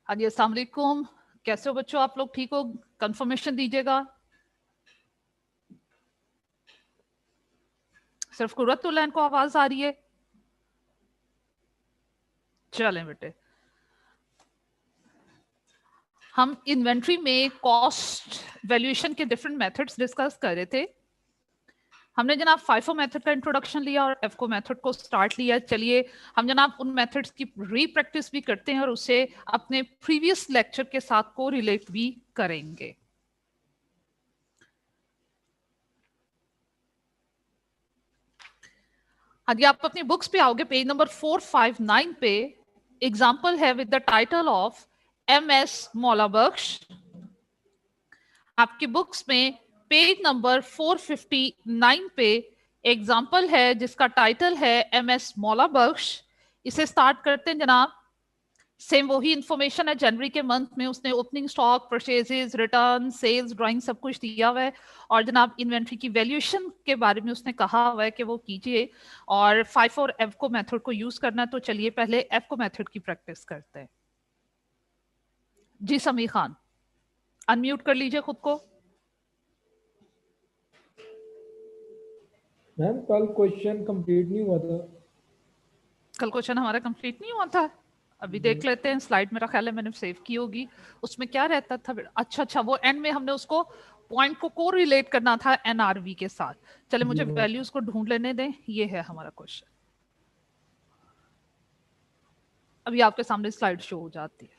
हाँ जी, अस्सलाम वालेकुम। कैसे हो बच्चों? आप लोग ठीक हो? कंफर्मेशन दीजिएगा। सिर्फ कुर्रतुलैन को आवाज आ रही है? चलें बेटे, हम इन्वेंट्री में कॉस्ट वैल्यूएशन के डिफरेंट मेथड्स डिस्कस कर रहे थे। हमने जनाब फाइफो मेथड का इंट्रोडक्शन लिया और एफको मेथड को स्टार्ट लिया। चलिए हम जनाब उन मेथड्स की री प्रैक्टिस भी करते हैं और उसे अपने प्रीवियस लेक्चर के साथ को रिलेट भी करेंगे। यदि आप अपनी बुक्स पे आओगे पेज नंबर 459 पे, एग्जाम्पल है with the title of MS मौलाबख्श। आपकी बुक्स में पेज नंबर 459 पे एग्जाम्पल है जिसका टाइटल है MS मौलाबख्श। इसे स्टार्ट करते हैं जनाब। सेम वही इंफॉर्मेशन है, जनवरी के मंथ में उसने opening stock, purchases, return, sales, drawing सब कुछ दिया हुआ है और जनाब इन्वेंट्री की वैल्यूएशन के बारे में उसने कहा हुआ है कि वो कीजिए और फाइफो और एफको मेथड को यूज करना है। तो चलिए पहले एफको मेथड की प्रैक्टिस करते हैं। जी समीर खान, अनम्यूट कर लीजिए खुद को। मैम कल क्वेश्चन कंप्लीट नहीं हुआ था। कल क्वेश्चन हमारा कंप्लीट नहीं हुआ था? अभी देख लेते हैं, स्लाइड मेरा ख्याल है मैंने सेव की होगी। उसमें क्या रहता था? अच्छा, वो एंड में हमने उसको पॉइंट को कोरिलेट करना था NRV के साथ। चले मुझे वैल्यूज को ढूंढ लेने दें। ये है हमारा क्वेश्चन। अभी आपके सामने स्लाइड शो हो जाती है।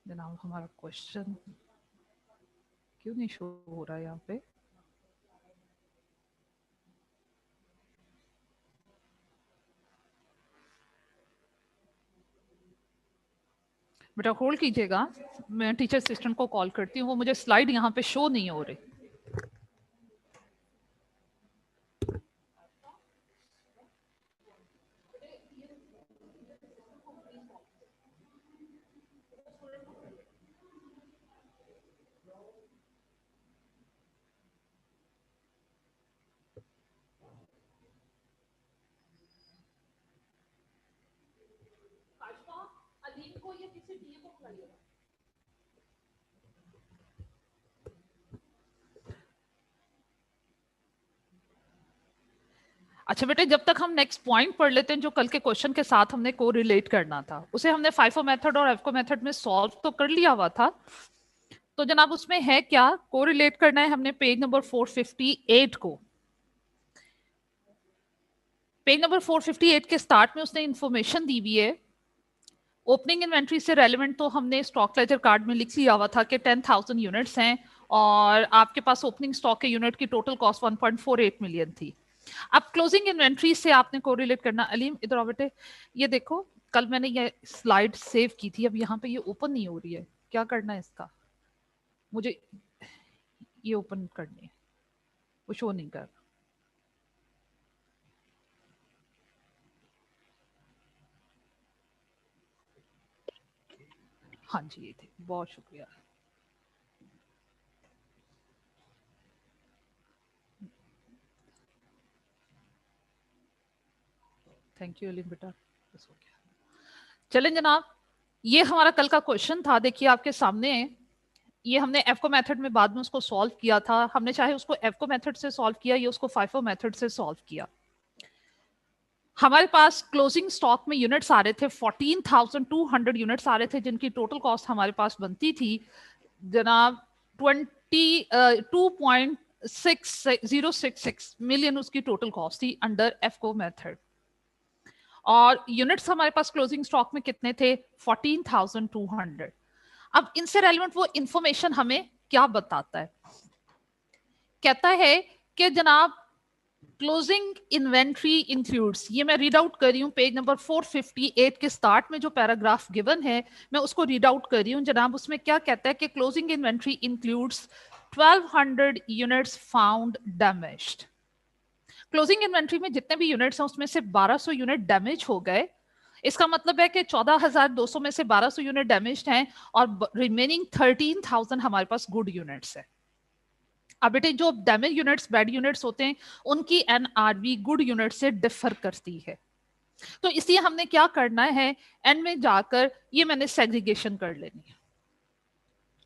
जनाब हमारा क्वेश्चन क्यों नहीं शो हो रहा है यहाँ पे? बेटा होल्ड कीजिएगा, मैं टीचर असिस्टेंट को कॉल करती हूँ। वो मुझे स्लाइड यहाँ पे शो नहीं हो रही। अच्छा बेटे, जब तक हम नेक्स्ट पॉइंट पढ़ लेते हैं जो कल के क्वेश्चन के साथ हमने को रिलेट करना था, उसे हमने फाइफो मेथड और एफको मेथड में सॉल्व तो कर लिया हुआ था। तो जनाब उसमें है क्या, को रिलेट करना है हमने पेज नंबर 458 को। पेज नंबर 458 के स्टार्ट में उसने इंफॉर्मेशन दी हुई है। ओपनिंग इन्वेंट्री से रेलेवेंट तो हमने स्टॉक लेजर कार्ड में लिख लिया हुआ था कि 10,000 यूनिट्स हैं और आपके पास ओपनिंग स्टॉक के यूनिट की टोटल कॉस्ट 1.48 मिलियन थी। अब क्लोजिंग इन्वेंट्री से आपने कोरिलेट करना। अलीम इधर आओ बेटे, ये देखो कल मैंने ये स्लाइड सेव की थी, अब यहाँ पे ये ओपन नहीं हो रही है। क्या करना है इसका? मुझे ये ओपन करनी है, वो शो नहीं कर। हाँ जी ये थे, बहुत शुक्रिया। थैंक यू अलीम बेटा, बस हो गया। चलें जनाब, ये हमारा कल का क्वेश्चन था। देखिए आपके सामने ये हमने एफको मेथड में बाद में उसको सॉल्व किया था। हमने चाहे उसको एफको मेथड से सॉल्व किया या उसको फाइफो मेथड से सॉल्व किया। हमारे पास क्लोजिंग स्टॉक में यूनिट्स आ रहे थे 14,200 यूनिट्स आ रहे थे जिनकी टोटल कॉस्ट हमारे पास बनती थी जनाब 2.6066 मिलियन उसकी टोटल कॉस्ट थी अंडर एफको मेथड। और यूनिट्स हमारे पास क्लोजिंग स्टॉक में कितने थे? 14,200। अब इनसे रेलेवेंट वो इंफॉर्मेशन हमें क्या बताता है? कहता है कि जनाब क्लोजिंग इन्वेंट्री इंक्लूड्स, ये मैं रीड आउट कर रही हूँ पेज नंबर 458 के स्टार्ट में जो पैराग्राफ गिवन है मैं उसको रीड आउट कर रही हूँ जनाब। उसमें क्या कहता है कि closing inventory includes 1200 units found damaged. Closing inventory में जितने भी यूनिट्स हैं उसमें से 1200 यूनिट डैमेज हो गए। इसका मतलब है कि 14,200 में से 1200 यूनिट डैमेज्ड हैं और रिमेनिंग 13,000 हमारे पास गुड यूनिट्स है। अब बेटे जो डैमेज यूनिट्स, बैड यूनिट्स होते हैं, उनकी एनआरवी गुड यूनिट से डिफर करती है। तो इसलिए हमने क्या करना है, एंड में जाकर ये मैंने सेग्रीगेशन कर लेनी है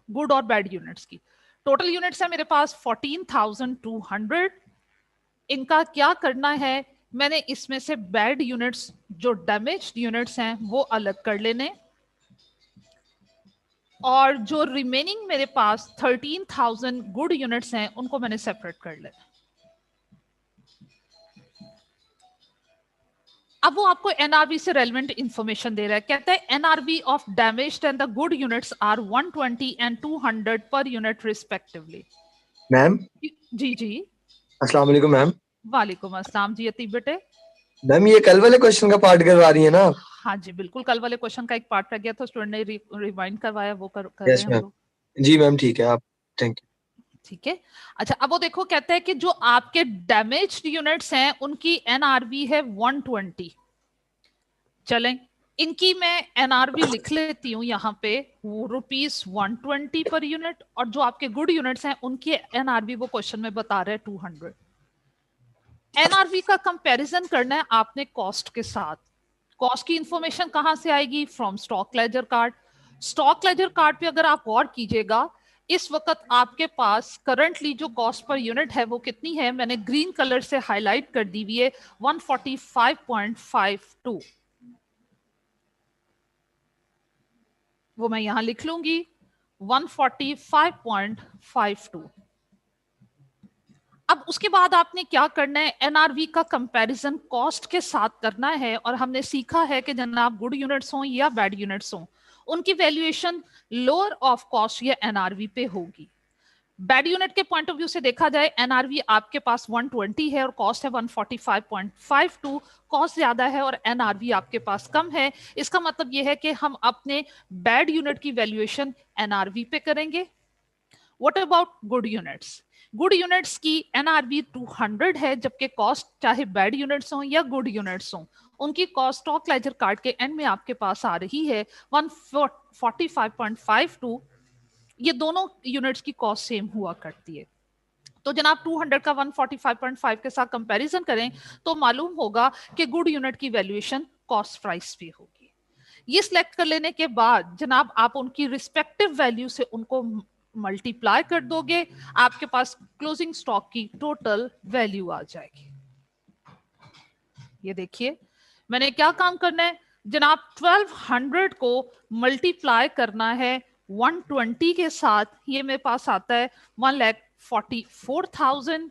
गुड और बैड यूनिट्स की। टोटल यूनिट्स है मेरे पास 14,200। इनका क्या करना है, मैंने इसमें से बैड यूनिट्स, जो डैमेज्ड यूनिट्स हैं, वो अलग कर लेने, और जो रिमेनिंग मेरे पास 13,000 गुड यूनिट्स हैं उनको मैंने सेपरेट कर लेना। अब वो आपको एनआरवी से रेलेवेंट इंफॉर्मेशन दे रहा है, कहता है NRV of damaged and the good units are 120 and 200 per unit respectively. Ma'am ji जी, अस्सलाम वालेकुम मैम। वालेकुम अस्सलाम जी अतीब बेटे। मैम ये कल वाले क्वेश्चन का पार्ट करवा रही है ना? हाँ जी बिल्कुल, कल वाले क्वेश्चन का एक पार्ट रह गया था, स्टूडेंट ने रिवाइंड करवाया, वो कर यस रहे हैं हम मैम। लोग। जी मैम ठीक है, आप थैंक यू। ठीक है, अच्छा अब वो देखो, कहता है कि जो आपके डैमेज्ड यूनिट्स हैं उनकी एनआरवी है 120। चलें, इनकी मैं एनआरवी लिख लेती हूँ यहाँ पे, वो ₹120 पर यूनिट, और जो आपके गुड यूनिट्स हैं उनकी एनआरवी वो क्वेश्चन में बता रहे हैं 200। एनआरवी का कंपैरिजन करना है आपने कॉस्ट के साथ। कॉस्ट की इंफॉर्मेशन कहां से आएगी, from stock laser card. Stock laser card पे अगर आप गौर कीजिएगा, इस वक्त आपके पास करंटली जो कॉस्ट पर यूनिट है वो कितनी है, मैंने ग्रीन कलर से हाईलाइट कर दी हुई है, 145.52। वो मैं यहां लिख लूंगी 145.52। अब उसके बाद आपने क्या करना है, एनआरवी का कंपैरिजन कॉस्ट के साथ करना है, और हमने सीखा है कि जनाब गुड यूनिट्स हों या बैड यूनिट्स हों, उनकी वैल्यूएशन लोअर ऑफ कॉस्ट या एनआरवी पे होगी। बैड यूनिट के पॉइंट ऑफ व्यू से देखा जाए, एनआरवी आपके पास 120 है और कॉस्ट है 145.52। कॉस्ट ज्यादा है और एनआरवी आपके पास कम है। इसका मतलब यह है कि हम अपने बैड यूनिट की वैल्यूएशन एनआरवी पे करेंगे। What about good units? Good units की एनआरवी 200 है, जबकि कॉस्ट चाहे बैड यूनिट्स हों या गुड यूनिट्स हों, उनकी कॉस्ट स्टॉक लेजर कार्ड के एंड में आपके पास आ रही है 145.52। ये दोनों यूनिट्स की कॉस्ट सेम हुआ करती है। तो जनाब 200 का 145.5 के साथ कंपैरिजन करें तो मालूम होगा कि गुड यूनिट की वैल्यूएशन कॉस्ट प्राइस पे होगी। ये सिलेक्ट कर लेने के बाद जनाब आप उनकी रिस्पेक्टिव वैल्यू से उनको मल्टीप्लाई कर दोगे, आपके पास क्लोजिंग स्टॉक की टोटल वैल्यू आ जाएगी। ये देखिए मैंने क्या काम करना है जनाब, 1200 को मल्टीप्लाई करना है 120 के साथ, ये मेरे पास आता है 1,44,000,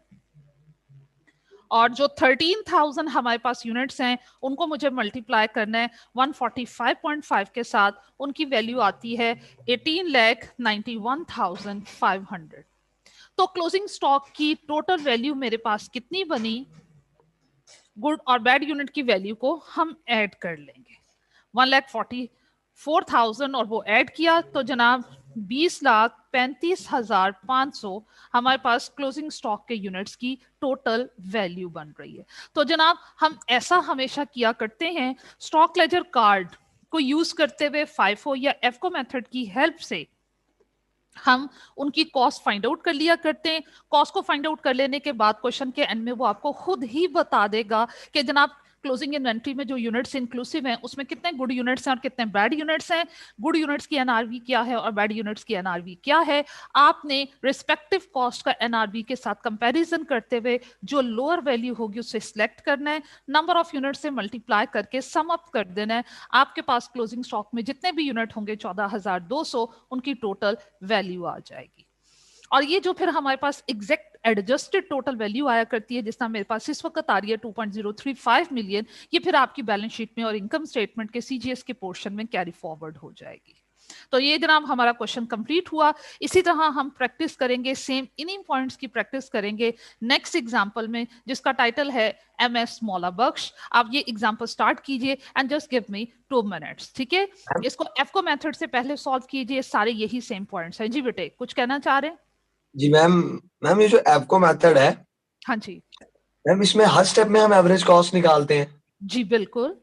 और जो 13,000 हमारे पास यूनिट्स हैं उनको मुझे मल्टीप्लाई करना है 145.5 के साथ, उनकी वैल्यू आती है 18,91,500। तो क्लोजिंग स्टॉक की टोटल वैल्यू मेरे पास कितनी बनी, गुड और बैड यूनिट की वैल्यू को हम ऐड कर लेंगे, 1,44,000 और वो ऐड किया तो जनाब 20,35,500 हमारे पास क्लोजिंग स्टॉक के यूनिट्स की टोटल वैल्यू बन रही है। तो जनाब हम ऐसा हमेशा किया करते हैं, स्टॉक लेजर कार्ड को यूज करते हुए FIFO या एफको मेथड की हेल्प से हम उनकी कॉस्ट फाइंड आउट कर लिया करते हैं। कॉस्ट को फाइंड आउट कर लेने के बाद क्वेश्चन के एंड में वो आपको खुद ही बता देगा कि जनाब क्लोजिंग इन्वेंट्री में जो यूनिट्स इंक्लूसिव हैं उसमें कितने गुड यूनिट्स हैं और कितने बैड यूनिट्स हैं, गुड यूनिट्स की एनआरवी क्या है और बैड यूनिट्स की एनआरवी क्या है। आपने रिस्पेक्टिव कॉस्ट का एनआरवी के साथ कंपैरिजन करते हुए जो लोअर वैल्यू होगी उसे सिलेक्ट करना है, नंबर ऑफ यूनिट से मल्टीप्लाई करके सम अप कर देना है, आपके पास क्लोजिंग स्टॉक में जितने भी यूनिट होंगे 14,200 उनकी टोटल वैल्यू आ जाएगी। और ये जो फिर हमारे पास एग्जैक्ट एडजस्टेड टोटल वैल्यू आया करती है, जिसना मेरे पास इस वक्त आ रही है 2.035 मिलियन, ये फिर आपकी बैलेंस शीट में और इनकम स्टेटमेंट के सीजीएस के पोर्शन में कैरी फॉरवर्ड हो जाएगी। तो ये जनाब हमारा क्वेश्चन कंप्लीट हुआ। इसी तरह हम प्रैक्टिस करेंगे, सेम इन्हीं पॉइंट्स की प्रैक्टिस करेंगे नेक्स्ट एग्जांपल में, जिसका टाइटल है MS मौला बख्श। आप ये एग्जांपल स्टार्ट कीजिए and just give me 2 minutes, ठीक है? इसको एफको मेथड से पहले सॉल्व कीजिए, सारे यही सेम पॉइंट्स हैं। जी बेटे कुछ कहना चाह रहे हैं? जी मैम, ये जो एफको मेथड है, हाँ जी मैम इसमें हर स्टेप में हम एवरेज कॉस्ट निकालते हैं? जी बिल्कुल।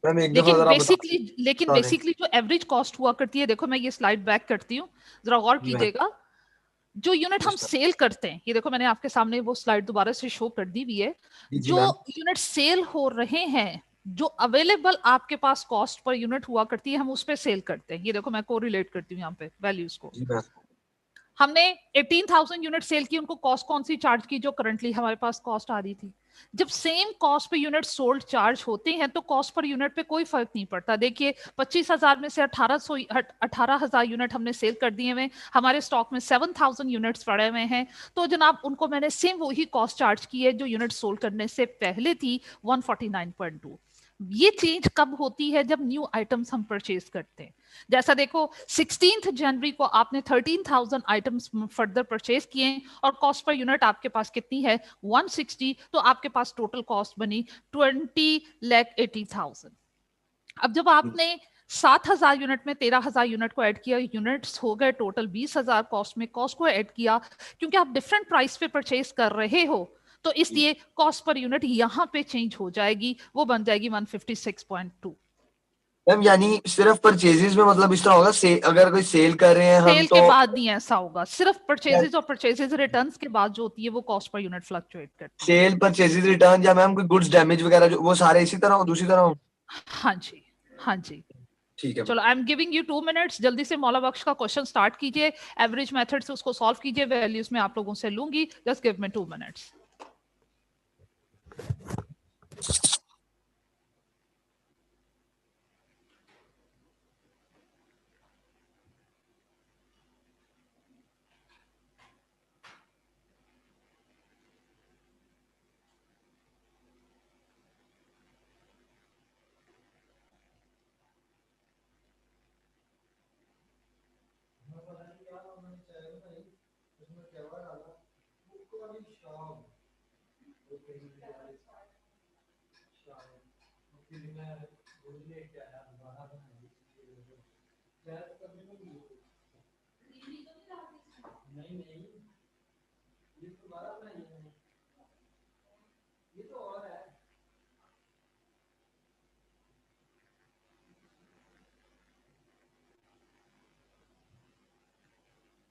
मैम एक दफा जरा बता। लेकिन Sorry. बेसिकली जो एवरेज कॉस्ट हुआ करती है, देखो मैं ये स्लाइड बैक करती हूँ, जरा गौर जी मैम। कीजिएगा। जो यूनिट हम Yes, ma'am. सेल करते हैं, ये देखो मैंने आपके सामने वो स्लाइड दोबारा से शो कर दी हुई है। जी जो मैम। यूनिट सेल हो रहे हैं, जो अवेलेबल आपके पास कॉस्ट पर यूनिट हुआ करती है, हम उस पर सेल करते हैं। ये देखो मैं कोरिलेट करती हूँ यहाँ पे वैल्यूज को। जी मैम। हमने 18,000 यूनिट सेल की, उनको कॉस्ट कौन सी चार्ज की? जो करंटली हमारे पास कॉस्ट आ रही थी। जब सेम कॉस्ट पे यूनिट सोल्ड चार्ज होते हैं तो कॉस्ट पर यूनिट पे कोई फर्क नहीं पड़ता। देखिए 25,000 में से 18,000 यूनिट हमने सेल कर दिए हुए, हमारे स्टॉक में 7,000 यूनिट्स पड़े हुए हैं, तो जनाब उनको मैंने सेम वही कॉस्ट चार्ज की है जो यूनिट सोल्ड करने से पहले थी, 149.2। ये चेंज कब होती है? जब न्यू आइटम्स हम परचेज करते हैं। जैसा देखो 16 जनवरी को आपने 13,000 आइटम्स फर्दर परचेज किए और कॉस्ट पर यूनिट आपके पास कितनी है? 160। तो आपके पास टोटल कॉस्ट बनी 20,80,000। अब जब आपने 7,000 यूनिट में 13,000 यूनिट को ऐड किया, यूनिट्स हो गए टोटल 20,000। कॉस्ट में कॉस्ट को ऐड किया, क्योंकि आप डिफरेंट प्राइस पे परचेज कर रहे हो, तो इसलिए कॉस्ट पर यूनिट यहां पे चेंज हो जाएगी, वो बन जाएगी 156.2। मैम यानी सिर्फ परचेजेस में मतलब इस तरह होगा, अगर कोई सेल कर रहे हैं हम सेल तो के बाद नहीं ऐसा होगा, सिर्फ परचेजेस और परचेजेस रिटर्न्स के बाद जो होती है वो कॉस्ट पर यूनिट फ्लक्चुएट करती है। सेल परचेजेस रिटर्न या मैम कोई गुड्स डैमेज वगैरह जो वो सारे इसी तरह हो, दूसरी तरह हो? हाँ जी, हाँ जी। ठीक है। चलो I am giving you 2 minutes, जल्दी से मौला बख्श का क्वेश्चन स्टार्ट कीजिए, एवरेज मेथड से उसको सॉल्व कीजिए, वैल्यूज में आप लोगों से लूंगी, जस्ट गिव मी 2 मिनट्स।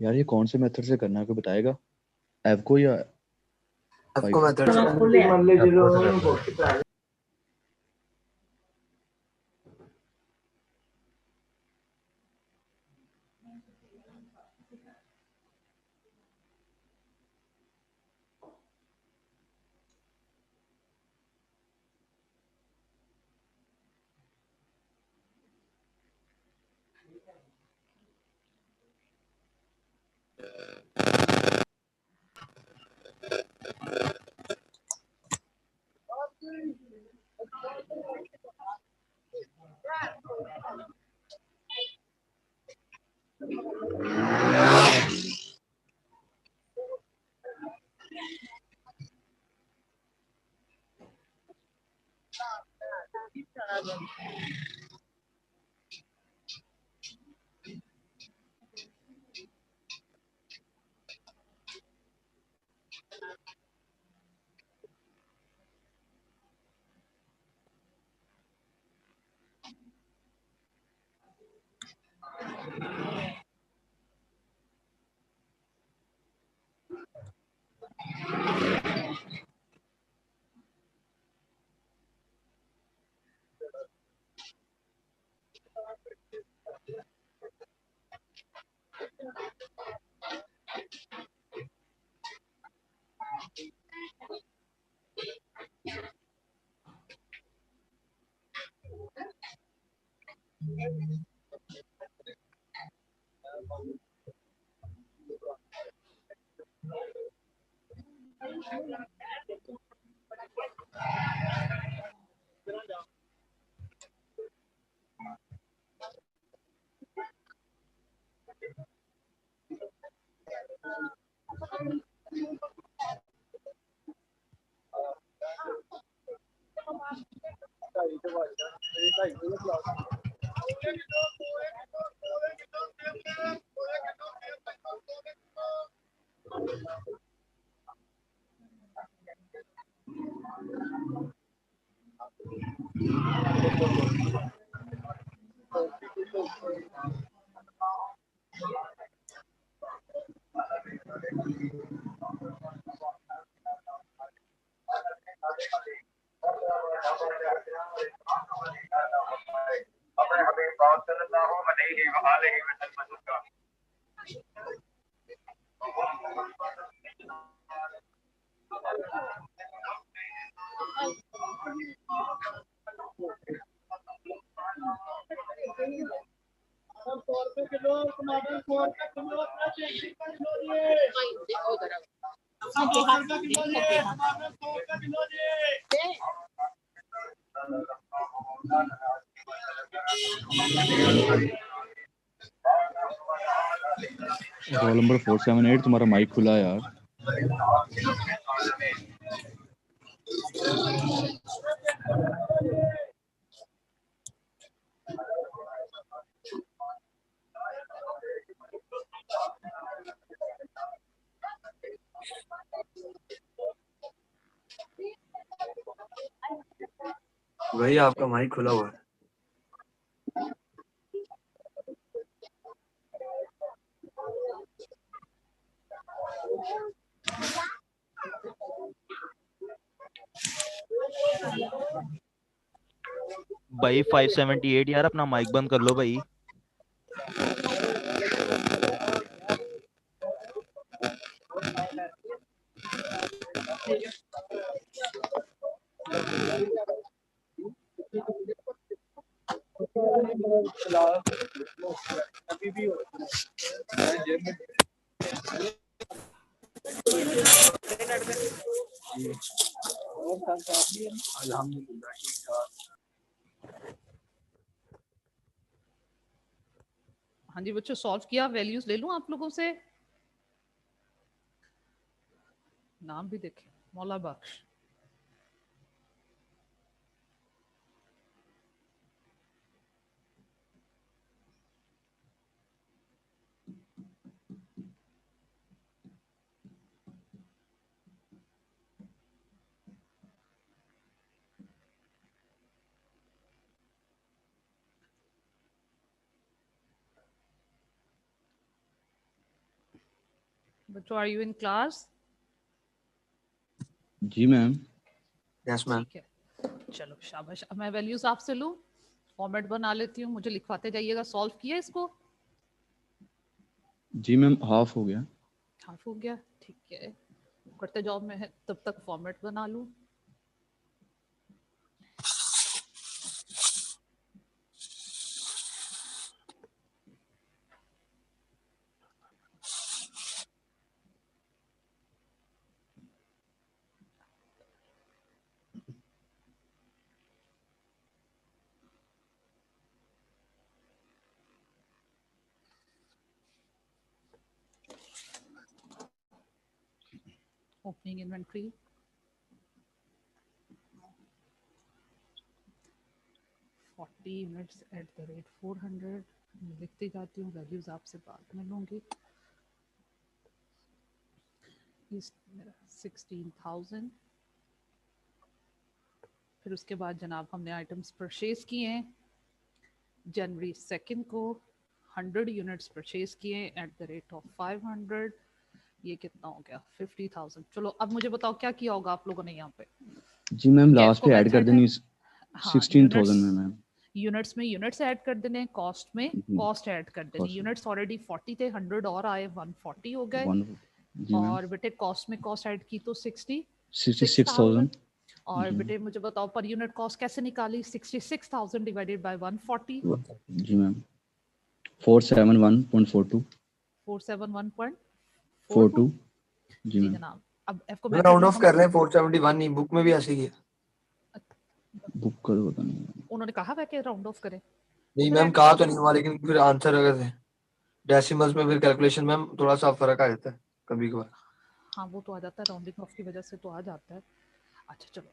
यार ये कौन से मेथड से करना है, कोई बताएगा? एवको या आपको फाइको? मेथड रोल नंबर 478, तुम्हारा माइक खुला है यार। भाई आपका माइक खुला हुआ है। भाई 578 यार, अपना माइक बंद कर लो भाई। हाँ जी बच्चों, सॉल्व किया। वैल्यूज ले लूं आप लोगों से? नाम भी देखें, मौला बख्श। बच्चों, आर यू इन क्लास? जी मैम। Yes ma'am. ठीक है, चलो शाबाश। अब मैं वैल्यूज आपसे लूं, फॉर्मेट बना लेती हूँ, मुझे लिखवाते जाइएगा। सॉल्व किया इसको? जी मैम, हाफ हो गया। हाफ हो गया, ठीक है। करते जाओ, मैं तब तक फॉर्मेट बना लूं। Opening inventory, units at the rate 400। लिखती जाती हूँ, वैल्यूज आपसे बाद में लूंगी। 16,000। फिर उसके बाद जनाब हमने आइटम्स परचेज किए हैं जनवरी 2 को। 100 यूनिट्स परचेज किए एट द रेट ऑफ 500। ये कितना हो गया? 50,000। चलो अब मुझे बताओ क्या किया होगा आप लोगों ने यहाँ पे? जी मैम, क्योंकि लास्ट एफको पे ऐड कर मेथड है। देनी हाँ, 16,000 में मैम। यूनिट्स में यूनिट्स ऐड कर देने, कॉस्ट में कॉस्ट ऐड कर देनी। यूनिट्स ऑलरेडी 40 थे, 100 और आए, 140 हो गए। जी मैम, और बेटे कॉस्ट में कॉस्ट ऐड की तो 66,000। और जी बेटे मुझे बताओ पर यूनिट कॉस्ट कैसे निकाली? 66,000 डिवाइडेड बाय 140। जी मैम, 471.42। 471.42। जी जी मैम। जनाब। अब एफ को मैं मेथड राउंड में ऑफ हम कर रहे हैं 471, नहीं बुक में भी ऐसे ही है। बुक कर पता नहीं। उन्होंने कहा वह कि राउंड ऑफ करें। नहीं उधर मैम, ऐड कहा करो तो ना। नहीं हुआ, लेकिन फिर आंसर अगर है डेसिमल्स में फिर कैलकुलेशन मैम थोड़ा सा फर्क आ जाता है कभी कभार। हाँ वो तो आ जाता है, राउंडिंग ऑफ की वजह से तो आ जाता है। अच्छा चलो,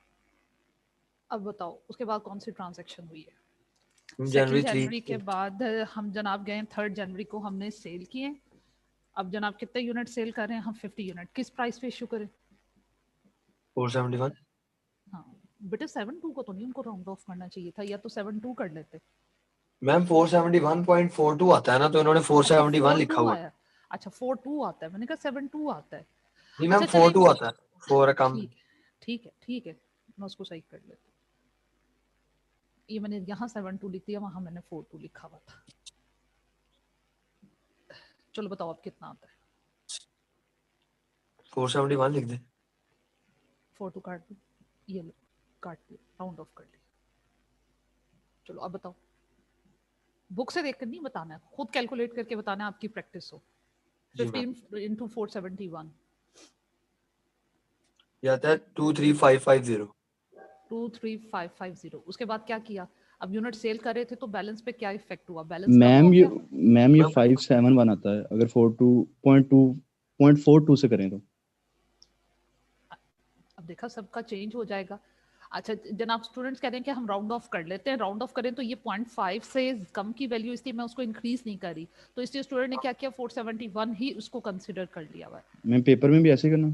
अब बताओ उसके बाद कौन सी ट्रांजैक्शन हुई है? जनवरी 2 जनवरी के 3 बाद हम जनाब गए 3 जनवरी को, हमने सेल किए। अब जनाब कितने यूनिट सेल कर रहे हैं हम? 50 यूनिट। किस प्राइस पे इशू करें? 471। हाँ बेटे 7-2 को तो नहीं उनको राउंड ऑफ करना चाहिए था, या तो 7-2 कर लेते। मैम 471.42 आता है ना, तो इन्होंने 471 लिखा 4-2 हुआ है। आया, अच्छा 4-2 आता है, मैंने कहा 7-2 आता है। नहीं मैम अच्छा चलिए 42 आता है, 4 कम। ठीक है, मैं उसको सही कर लेती हूँ। ये मैंने यहाँ 7-2 लिख दिया, वहां मैंने 4-2 लिखा हुआ था। चलो बताओ अब कितना आता है। 471 लिख दे। 4-2 काट दो, ये लो काट दिया, राउंड ऑफ कर लिया। चलो अब बताओ, बुक से देखकर नहीं बताना है, खुद कैलकुलेट करके बताना है, आपकी प्रैक्टिस हो। जी मैम। 15 into 471 ये आता है 23550। 23550। उसके बाद क्या किया, अब यूनिट सेल कर रहे थे तो बैलेंस पे क्या इफेक्ट हुआ, बैलेंस कम हो मैम ये गया। मैम ये 571 आता है अगर 42.42 से करें तो। अब देखा सबका चेंज हो जाएगा। अच्छा जनाब स्टूडेंट्स कह रहे हैं कि हम राउंड ऑफ कर लेते हैं, राउंड ऑफ करें तो ये 0.5 से कम की वैल्यू, इसलिए मैं उसको इंक्रीज नहीं कर रही, तो इसलिए स्टूडेंट ने क्या किया 471 ही उसको कंसिडर कर लिया हुआ है। मैम पेपर में भी ऐसे करना?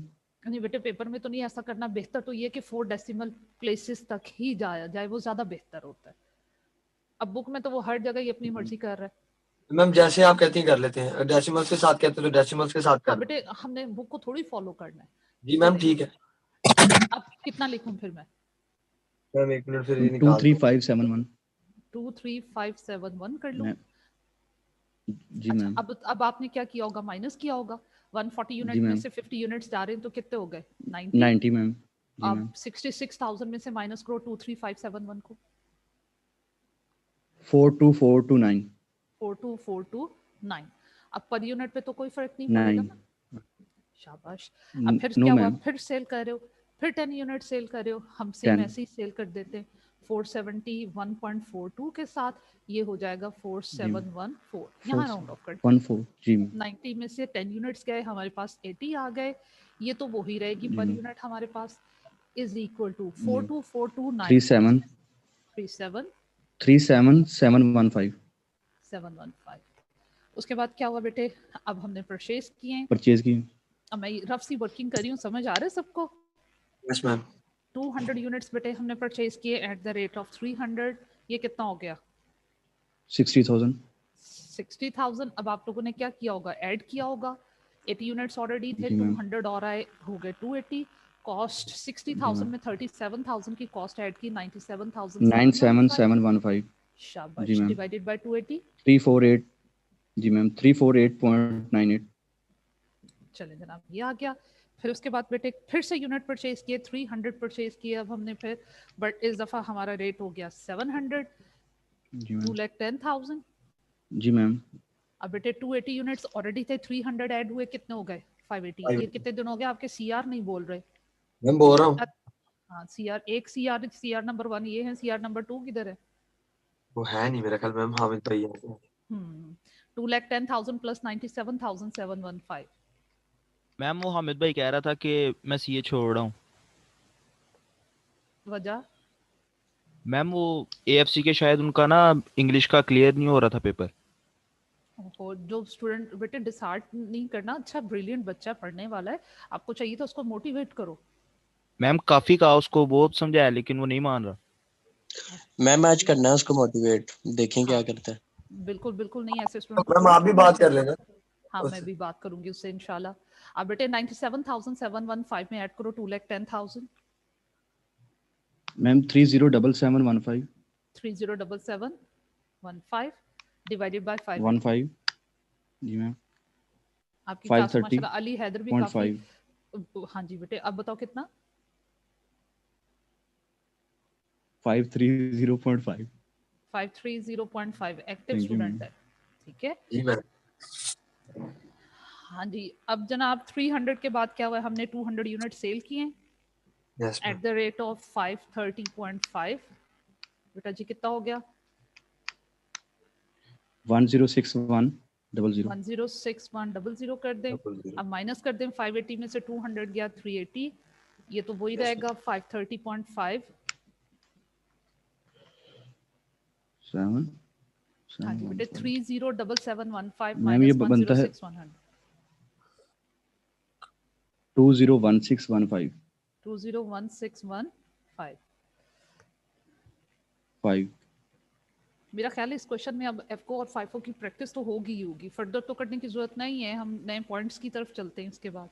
नहीं बेटे पेपर में तो नहीं ऐसा करना, बेहतर तो ये कि 4 डेसिमल प्लेसेस तक ही जाया जाए, वो ज्यादा बेहतर होता है। अब बुक में तो वो हर जगह ही अपनी मर्जी कर रहा है। मैम जैसे आप कहती हैं कर लेते हैं, डेसिमल्स के साथ कहते हैं तो डेसिमल्स के साथ हाँ कर। बेटे हमने बुक को थोड़ी फॉलो करना है। जी मैम चलें, ठीक है। अब कितना लिखूं फिर मैं। मैम एक मिनट फिर ये निकाल दो। 23571। 23571 कर लूं। मैम जी अच्छा मैम। अब आपने क्या किया होगा, माइनस किया होगा। 140 जी यूनिट में मैम। से 50 यूनिट्स जा रहे हैं तो कितने हो गए 90। 90 मैम। जी अब मैम। 66,000 में से माइनस करो 23571 को। 42429। 42429। अब पर यूनिट पे तो कोई फर्क नहीं पड़ेगा 9। ना। शाबाश। अब फिर नो क्या हुआ, मैम। फिर सेल कर रहे हो, फिर 10 यूनिट सेल कर रहे हो, हम सेम 10। ऐसे ही सेल कर देते हैं 471.42 के साथ, ये हो जाएगा 4714। यहाँ राउंड ऑफ करते हैं। 14 जी मैम। 90 में से 10 यूनिट्स गए, हमारे पास 80 आ गए, ये तो वही रहेगी जी पर मैम। यूनिट हमारे पास इज इक्वल टू जी। 42429 37 37 37715 715। उसके बाद क्या हुआ बेटे, अब हमने परचेज किए हैं। परचेज की। अब मैं रफ सी वर्किंग कर रही हूँ, समझ आ रहा है सबको। Yes ma'am. 200 यूनिट्स बेटे हमने परचेज किए एट द रेट ऑफ 300, ये कितना हो गया 60,000। 60,000। अब आप लोगों ने क्या किया होगा, ऐड किया होगा। 80 यूनिट्स ऑलरेडी थे, जी मैम। 200 और आए, हो गए 280। कॉस्ट जी 60,000 मैम। में 37,000 की कॉस्ट ऐड की, 97,715। 97715। जी शाबाश, मैम। Divided by 280। 348। जी मैम 348.98। चले जनाब ये आ गया। फिर उसके बाद बेटे फिर से यूनिट परचेज किए, 300 परचेज किए अब हमने फिर, बट इस दफा हमारा रेट हो गया 700, जी मैम। 2,10,000। जी मैम। अब बेटे 280 यूनिट्स ऑलरेडी थे, 300 ऐड हुए, कितने हो गए 580। ये कितने दिन हो गए आपके सीआर नहीं बोल रहे। मैम बोल रहा हूँ। हाँ सीआर, एक सीआर नंबर 1 ये है, सीआर नंबर 2 किधर है। वो है नहीं मेरा ख्याल मैम, हामिद भाई है। 2,10,000 प्लस 97,715। मैम वो हामिद भाई कह रहा था कि मैं सीए छोड़ रहा हूँ। वजह मैम वो एएफसी के शायद उनका ना इंग्लिश का क्लियर नहीं हो रहा था पेपर। हो, जो स्टूडेंट बेटे डिसहार्ट नहीं करना, अच्छा ब्रिलियंट बच्चा पढ़ने वाला है, आपको चाहिए तो उसको मोटिवेट करो। मैम काफी कहा उसको, बहुत समझाया लेकिन वो नहीं मान रहा। मैम आज करना है उसको मोटिवेट, देखें क्या हाँ करता है। बिल्कुल बिल्कुल नहीं, ऐसे स्टूडेंट को मैम थोड़ी आप भी छोड़ना बात कर चाहिए। लेना हाँ मैं उससे। भी बात करूंगी उससे इंशाल्लाह। अब बेटे 97,715 में ऐड करो 2,10,000। मैम 307715। 307715 divided by 580। 15। जी मैम। आपकी क्लास में 530.5। माशाल्लाह अली हैदर भी काफी। हाँ जी बेटे अब बताओ कितना 530.5। 530.5 active thank you ma'am. Student है, ठीक है। जी मैम। हाँ जी अब जनाब 300 के बाद क्या हुआ, हमने 200 यूनिट सेल किए yes ma'am. At the rate of 530.5। बेटा जी कितना हो गया 106100। 106100 कर दें। अब माइनस कर दें, 580 में से 200 गया 380, ये तो वही रहेगा 530.5। 7 हाँ जी बेटे 307715 मैम ये माइनस बनता है 106,100 201615। 201615। 5. मेरा ख्याल है इस क्वेश्चन में अब एफको और फाइफो की प्रैक्टिस तो होगी ही होगी, फर्दर तो करने की जरूरत नहीं है, हम नए पॉइंट्स की तरफ चलते हैं, इसके बाद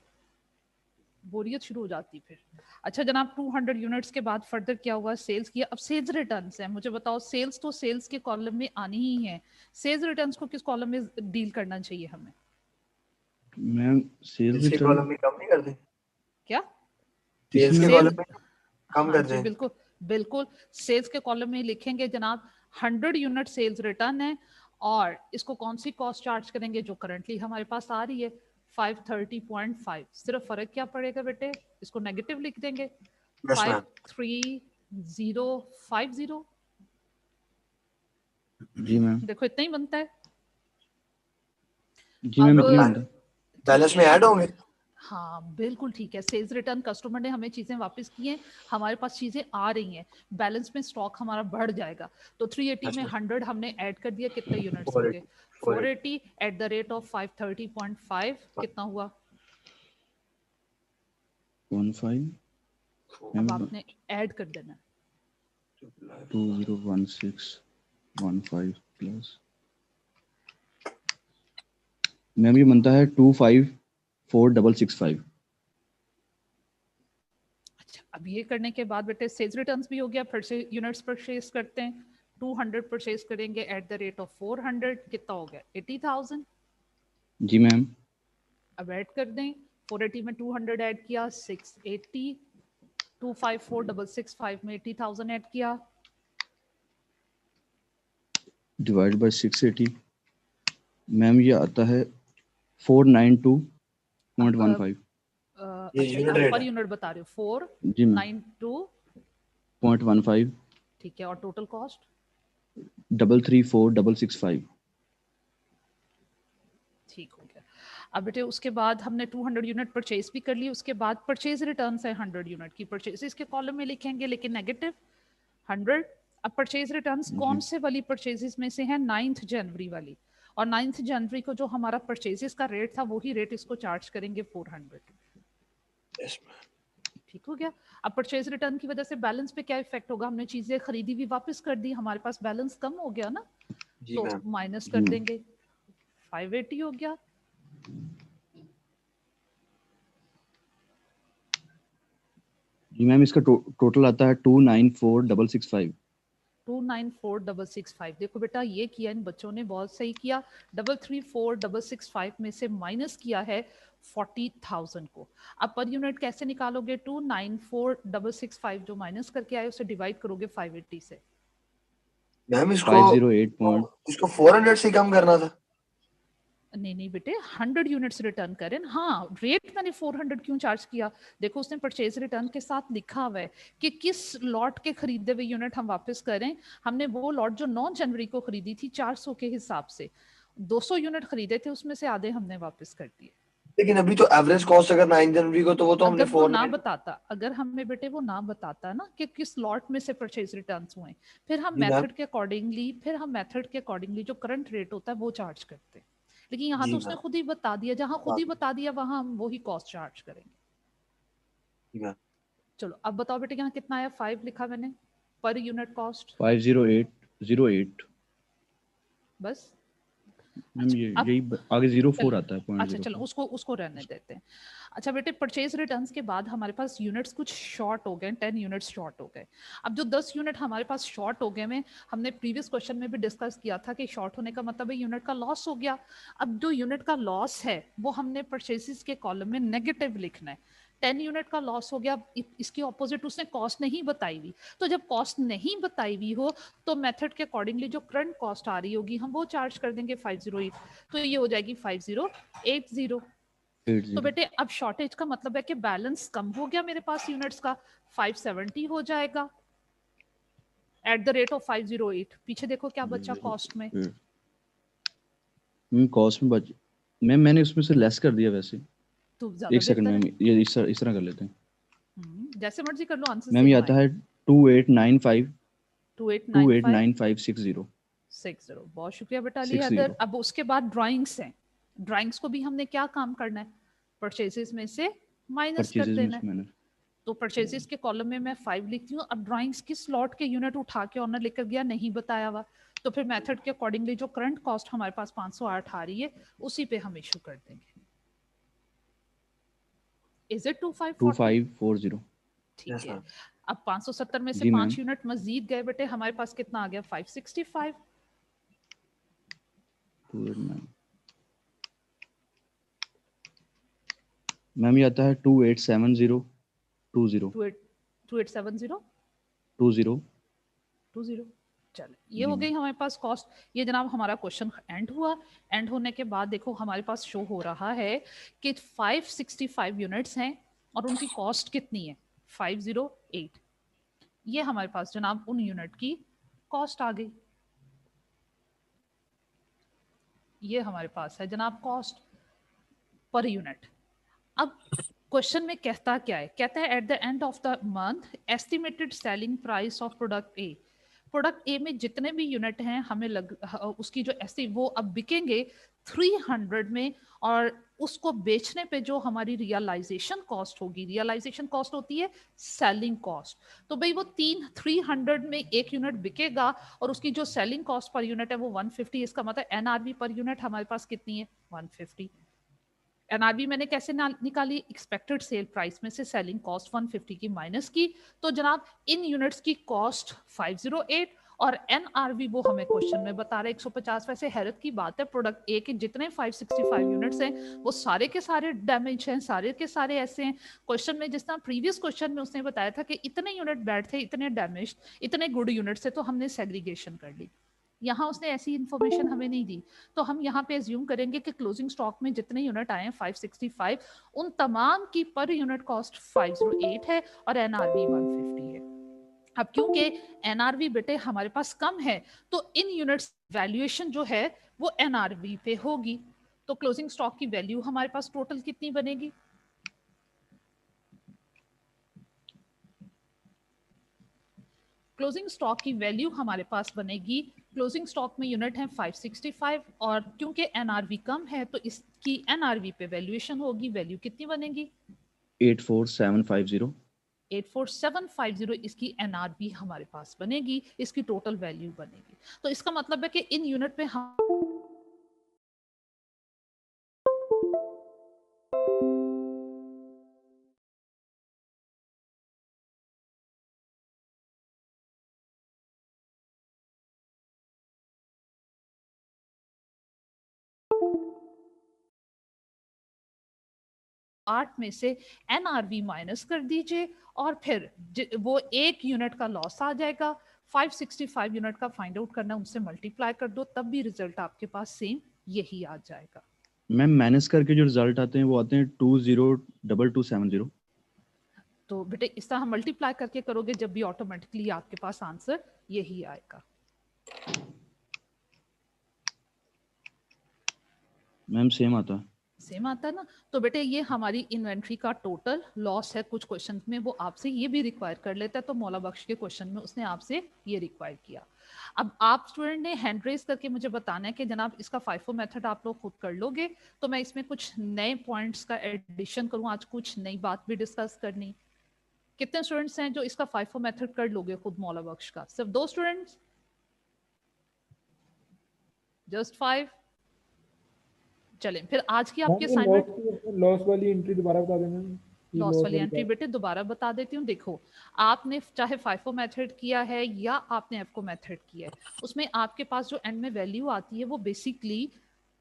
बोरियत शुरू हो जाती फिर। अच्छा जनाब 200 यूनिट्स के बाद फर्दर क्या हुआ, सेल्स किया। अब सेल्स रिटर्न्स है, मुझे बताओ सेल्स तो सेल्स के कॉलम में आनी ही है, सेल्स रिटर्न्स को किस कॉलम में डील करना चाहिए हमें? मैम सेल्स इसके रिटर्न कॉलम में कम नहीं करते, क्या सेल्स के इसमें सेल कॉलम में कम हाँ कर जी दें। बिल्कुल बिल्कुल, सेल्स के कॉलम में लिखेंगे जनाब 100 यूनिट सेल्स रिटर्न है, और इसको कौन सी कॉस्ट चार्ज करेंगे जो करंटली हमारे पास आ रही है 530.5। सिर्फ फर्क क्या पड़ेगा बेटे, इसको नेगेटिव लिख देंगे यस मैम। 53050। जी मैम, देखो इतना ही बनता है। जी मैम अब इतनी बनता है। बैलेंस में ऐड होंगे। हाँ बिल्कुल ठीक है, सेल्स रिटर्न कस्टमर ने हमें चीजें वापस की हैं, हमारे पास चीजें आ रही हैं, बैलेंस में स्टॉक हमारा बढ़ जाएगा, तो 380 में 100 हमने ऐड कर दिया, कितने यूनिट्स हो गए 480 एट द रेट ऑफ 530.5, कितना हुआ? 15 अब मैम आपने ऐड कर देना है। 201615 प्लस मैम ये बनता है 254665। अच्छा अब ये करने के बाद बेटे सेल्स रिटर्न्स भी हो गया, फिर से यूनिट्स परचेज करते हैं, 200 परचेज करेंगे एट द रेट ऑफ 400, कितना हो गया 80,000। जी मैम, अब ऐड कर दें, 480 में 200 ऐड किया 680, 254665 में 80,000 ऐड किया, डिवाइड बाय 680 मैम ये आता है 492.15। ये अच्छा यूनिट आप रेट पर है। यूनिट बता रहे हो जी मैम 492, 0.15 ठीक है, और टोटल कॉस्ट 334665। ठीक हो गया। अब बेटे उसके बाद हमने 200 यूनिट परचेज भी कर ली, उसके बाद परचेज रिटर्न्स है 100 यूनिट की, परचेज इसके कॉलम में लिखेंगे लेकिन नेगेटिव 100। अब परचेज रिटर्न्स कौन जी से वाली परचेजेस में से है, 9 जनवरी वाली, और 9 जनवरी को जो हमारा परचेजेस का रेट था वही रेट इसको चार्ज करेंगे 400। Yes ma'am. ठीक हो गया। अब परचेज रिटर्न की वजह से बैलेंस पे क्या इफेक्ट होगा, हमने चीजें खरीदी हुई वापस कर दी, हमारे पास बैलेंस कम हो गया ना, जी तो मैम। माइनस जी कर मैम, देंगे 580 हो गया। जी मैम इसका टोटल आता है 294665। 294665। देखो बेटा ये किया इन बच्चों ने, बहुत सही किया, 334665 में से माइनस किया है 40,000 को। अब पर यूनिट कैसे निकालोगे, 294665 जो माइनस करके आए उसे डिवाइड करोगे 580 से। मैम 508 इसको 400 से कम करना था। नहीं नहीं बेटे 100 यूनिट्स रिटर्न करें, हाँ रेट मैंने 400 क्यों चार्ज किया, देखो उसने परचेज रिटर्न के साथ लिखा हुआ है कि किस लॉट के खरीदे हुए यूनिट हम वापस करें, हमने वो लॉट जो 9 जनवरी को खरीदी थी 400 के हिसाब से 200 यूनिट खरीदे थे, उसमें से आधे हमने वापस कर दिए। लेकिन अभी तो एवरेज कॉस्ट अगर 9 जनवरी को, तो वो तो हमने अगर वो ना 490। बताता, अगर हमें बेटे वो ना बताता ना कि किस लॉट में से परचेज रिटर्न्स हुए, फिर हम जी मैम। मेथड के अकॉर्डिंगली जो करंट रेट होता है वो चार्ज करते, लेकिन यहाँ जी तो उसने मैम। खुद ही बता दिया, जहाँ खुद ही बता दिया वहां हम वही कॉस्ट चार्ज करेंगे। जी मैम। चलो अब बताओ बेटे यहाँ कितना आया, 5 लिखा मैंने पर यूनिट कॉस्ट, 50808। बस। मैम अच्छा ये अब यही आगे 04 चलो, आता है अच्छा चलो 0.04। उसको रहने देते हैं। अच्छा बेटे परचेज रिटर्न्स के बाद हमारे पास यूनिट्स कुछ शॉर्ट हो गए, 10 यूनिट्स शॉर्ट हो गए। अब जो 10 यूनिट हमारे पास शॉर्ट हो गए में, हमने प्रीवियस क्वेश्चन में भी डिस्कस किया था कि शॉर्ट होने का मतलब है यूनिट का लॉस हो गया। अब जो यूनिट का लॉस है वो हमने परचेजेस के कॉलम में नेगेटिव लिखना है, 10 यूनिट का लॉस हो गया। इसकी ऑपोजिट उसने कॉस्ट नहीं बताई हुई, तो जब कॉस्ट नहीं बताई हुई हो तो मेथड के अकॉर्डिंगली जो करंट कॉस्ट आ रही होगी हम वो चार्ज कर देंगे 508, तो ये हो जाएगी 5080। तो बेटे अब शॉर्टेज का मतलब है कि बैलेंस कम हो गया मेरे पास यूनिट्स का, 570 हो जाएगा एट द रेट ऑफ 508। पीछे देखो क्या बचा कॉस्ट में, कॉस्ट में बच मैम मैंने उसमें से लेस कर दिया वैसे। तो ज्यादा एक सेकंड बेहतर मैम, है। ये इस तरह कर लेते हैं। जैसे मर्जी कर लो, आंसर मैम ये सेम आता आएगा। है 2895 2895 289560 60। बहुत शुक्रिया बेटा अली 60। हैदर। अब उसके बाद ड्राइंग्स हैं, ड्राइंग्स को भी हमने क्या काम करना है, परचेजेस में से माइनस कर परचेजेस में देना है। मैंने तो तो परचेजेस के कॉलम में मैं 5 लिखती हूँ। अब ड्राइंग्स किस लॉट के यूनिट उठा के ऑनर लेकर गया नहीं बताया हुआ, तो फिर मेथड के अकॉर्डिंगली जो करंट कॉस्ट हमारे पास 508 आ रही है उसी पे हम इशू कर देंगे। Is it 2540? ठीक Yes, है। ma'am. अब 570 में से जी, 5 मैम। यूनिट मजीद गए बेटे, हमारे पास कितना आ गया 565। मैम ये आता है 2870 20 2870 20 20। चलो ये जी हो मैम। गई हमारे पास कॉस्ट। ये जनाब हमारा क्वेश्चन एंड हुआ। एंड होने के बाद देखो हमारे पास शो हो रहा है कि 565 यूनिट्स हैं और उनकी कॉस्ट कितनी है 508। ये हमारे पास जनाब उन यूनिट की कॉस्ट आ गई। ये हमारे पास है जनाब कॉस्ट पर यूनिट। अब क्वेश्चन में कहता क्या है, कहता है at the end of the month estimated selling price of product A. Product ए में जितने भी यूनिट हैं हमें उसकी जो ऐसी वो अब बिकेंगे 300 में, और उसको बेचने पे जो हमारी रियलाइजेशन कॉस्ट होगी, रियलाइजेशन कॉस्ट होती है सेलिंग कॉस्ट। तो भाई वो 300 में एक यूनिट बिकेगा और उसकी जो सेलिंग कॉस्ट पर यूनिट है वो 150। इसका मतलब एनआरबी पर यूनिट हमारे पास कितनी है 150। एनआरबी मैंने कैसे निकाली, एक्सपेक्टेड सेल प्राइस में से सेलिंग कॉस्ट 150 की माइनस की। तो जनाब इन यूनिट्स की कॉस्ट 508 और एनआरबी वो हमें क्वेश्चन में बता रहे 150। वैसे हैरत की बात है प्रोडक्ट ए के जितने 565 यूनिट्स हैं वो सारे के सारे डैमेज हैं, सारे के सारे ऐसे हैं। क्वेश्चन में जिस तरह प्रीवियस क्वेश्चन में उसने बताया था कि इतने यूनिट बैड थे, इतने डैमेज, इतने गुड यूनिट्स थे, तो हमने सेग्रीगेशन कर ली। यहाँ उसने ऐसी इंफॉर्मेशन हमें नहीं दी, तो हम यहाँ पे एज्यूम करेंगे कि क्लोजिंग स्टॉक में जितने यूनिट आए हैं 565, उन तमाम की पर यूनिट कॉस्ट 508 है और एनआरबी 150 है। अब क्योंकि एनआरबी बेटे हमारे पास कम है तो इन यूनिट्स वैल्यूएशन जो है वो एनआरबी पे होगी। तो क्लोजिंग स्टॉक की वैल्यू हमारे पास टोटल कितनी बनेगी, क्लोजिंग स्टॉक की वैल्यू हमारे पास बनेगी, क्लोजिंग स्टॉक में यूनिट है 565 और क्योंकि एनआरवी कम है तो इसकी एनआरवी पे वैल्यूएशन होगी। वैल्यू कितनी बनेगी 84750। 84750 इसकी एनआरवी हमारे पास बनेगी, इसकी टोटल वैल्यू बनेगी। तो इसका मतलब है कि इन यूनिट पे हम आठ में से एनआरवी माइनस कर दीजिए और फिर वो एक यूनिट का लॉस आ जाएगा। 565 यूनिट का फाइंड आउट करना, उनसे मल्टीप्लाई कर दो तब भी रिजल्ट आपके पास सेम यही आ जाएगा। मैम माइनस करके जो रिजल्ट आते हैं वो आते हैं 202270। तो बेटे इस तरह हम मल्टीप्लाई करके करोगे जब भी ऑटोमेटिकली आपके पास आंसर यही आएगा। मैम सेम आता है। सेम आता है ना। तो बेटे ये हमारी इन्वेंट्री का टोटल लॉस है। कुछ क्वेश्चन में वो आपसे ये भी रिक्वायर कर लेता है, तो मौला बख्श के क्वेश्चन में उसने आपसे ये रिक्वायर किया। अब आप स्टूडेंट ने हैंड रेज करके मुझे बताना है कि जनाब इसका फाइफो मेथड आप लोग खुद कर लोगे, तो मैं इसमें कुछ नए पॉइंट्स का एडिशन करूँ, आज कुछ नई बात भी डिस्कस करनी। कितने स्टूडेंट्स हैं जो इसका फाइफो मेथड कर लोगे खुद मौला बख्श का? सिर्फ 2 स्टूडेंट्स, जस्ट 5। चलें फिर आज की आपकी असाइनमेंट लॉस वाली एंट्री दोबारा बता देना। लॉस वाली एंट्री बेटे दोबारा बता देती हूँ। देखो आपने चाहे फाइफो मेथड किया है या आपने एफको मेथड किया है, उसमें आपके पास जो एंड में वैल्यू आती है वो बेसिकली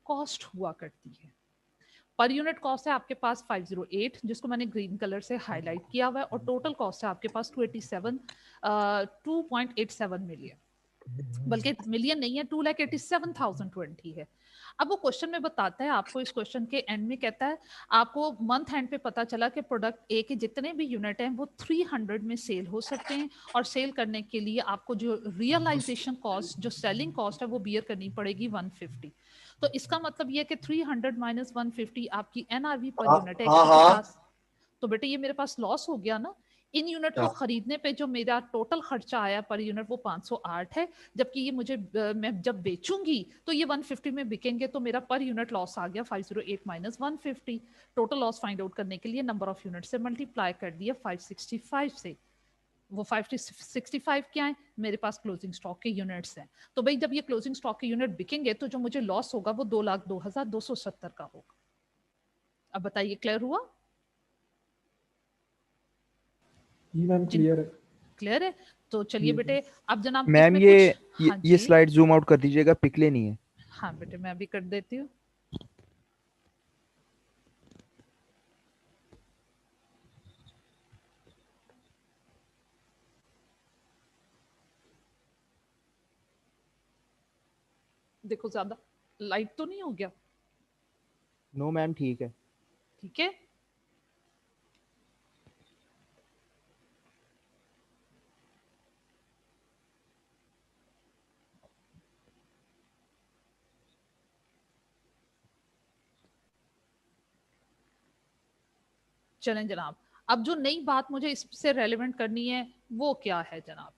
कॉस्ट हुआ करती है। पर यूनिट कॉस्ट है आपके पास 508 जिसको मैंने ग्रीन कलर से हाईलाइट किया हुआ है, और टोटल कॉस्ट है आपके पास 2.87 मिलियन, बल्कि मिलियन नहीं है, 2,87,020 है। अब वो क्वेश्चन में बताता है आपको, इस क्वेश्चन के एंड में कहता है आपको मंथ एंड पे पता चला कि प्रोडक्ट ए के जितने भी यूनिट हैं वो 300 में सेल हो सकते हैं, और सेल करने के लिए आपको जो रियलाइजेशन कॉस्ट, जो सेलिंग कॉस्ट है वो बियर करनी पड़ेगी 150। तो इसका मतलब ये कि 300 माइनस 150 आपकी एनआरवी पर यूनिट है 150। तो बेटे ये मेरे पास लॉस हो गया ना। इन यूनिट को हाँ। खरीदने पे जो मेरा टोटल खर्चा आया पर यूनिट वो 508 है, जबकि ये मुझे मैं जब बेचूंगी तो ये 150 में बिकेंगे, तो मेरा पर यूनिट लॉस आ गया 508 minus 150। Total loss find out करने के लिए नंबर ऑफ यूनिट से मल्टीप्लाई कर दिया 565 से। वो 565 क्या है, मेरे पास क्लोजिंग स्टॉक के यूनिट्स हैं। तो भाई जब ये क्लोजिंग स्टॉक के यूनिट बिकेंगे तो जो मुझे लॉस होगा वो 2,02,270 का होगा। अब बताइए क्लियर हुआ? जी मैम क्लियर है। क्लियर है? तो चलिए जी, बेटे अब जनाब मैम इसमें ये कुछ, हाँ ये जी, स्लाइड जूम आउट कर दीजिएगा, पिक लेनी है। हाँ बेटे मैं अभी कर देती हूँ। देखो ज्यादा लाइट तो नहीं हो गया? नो मैम ठीक है। ठीक है, चलें जनाब। अब जो नई बात मुझे इससे रेलेवेंट करनी है वो क्या है जनाब?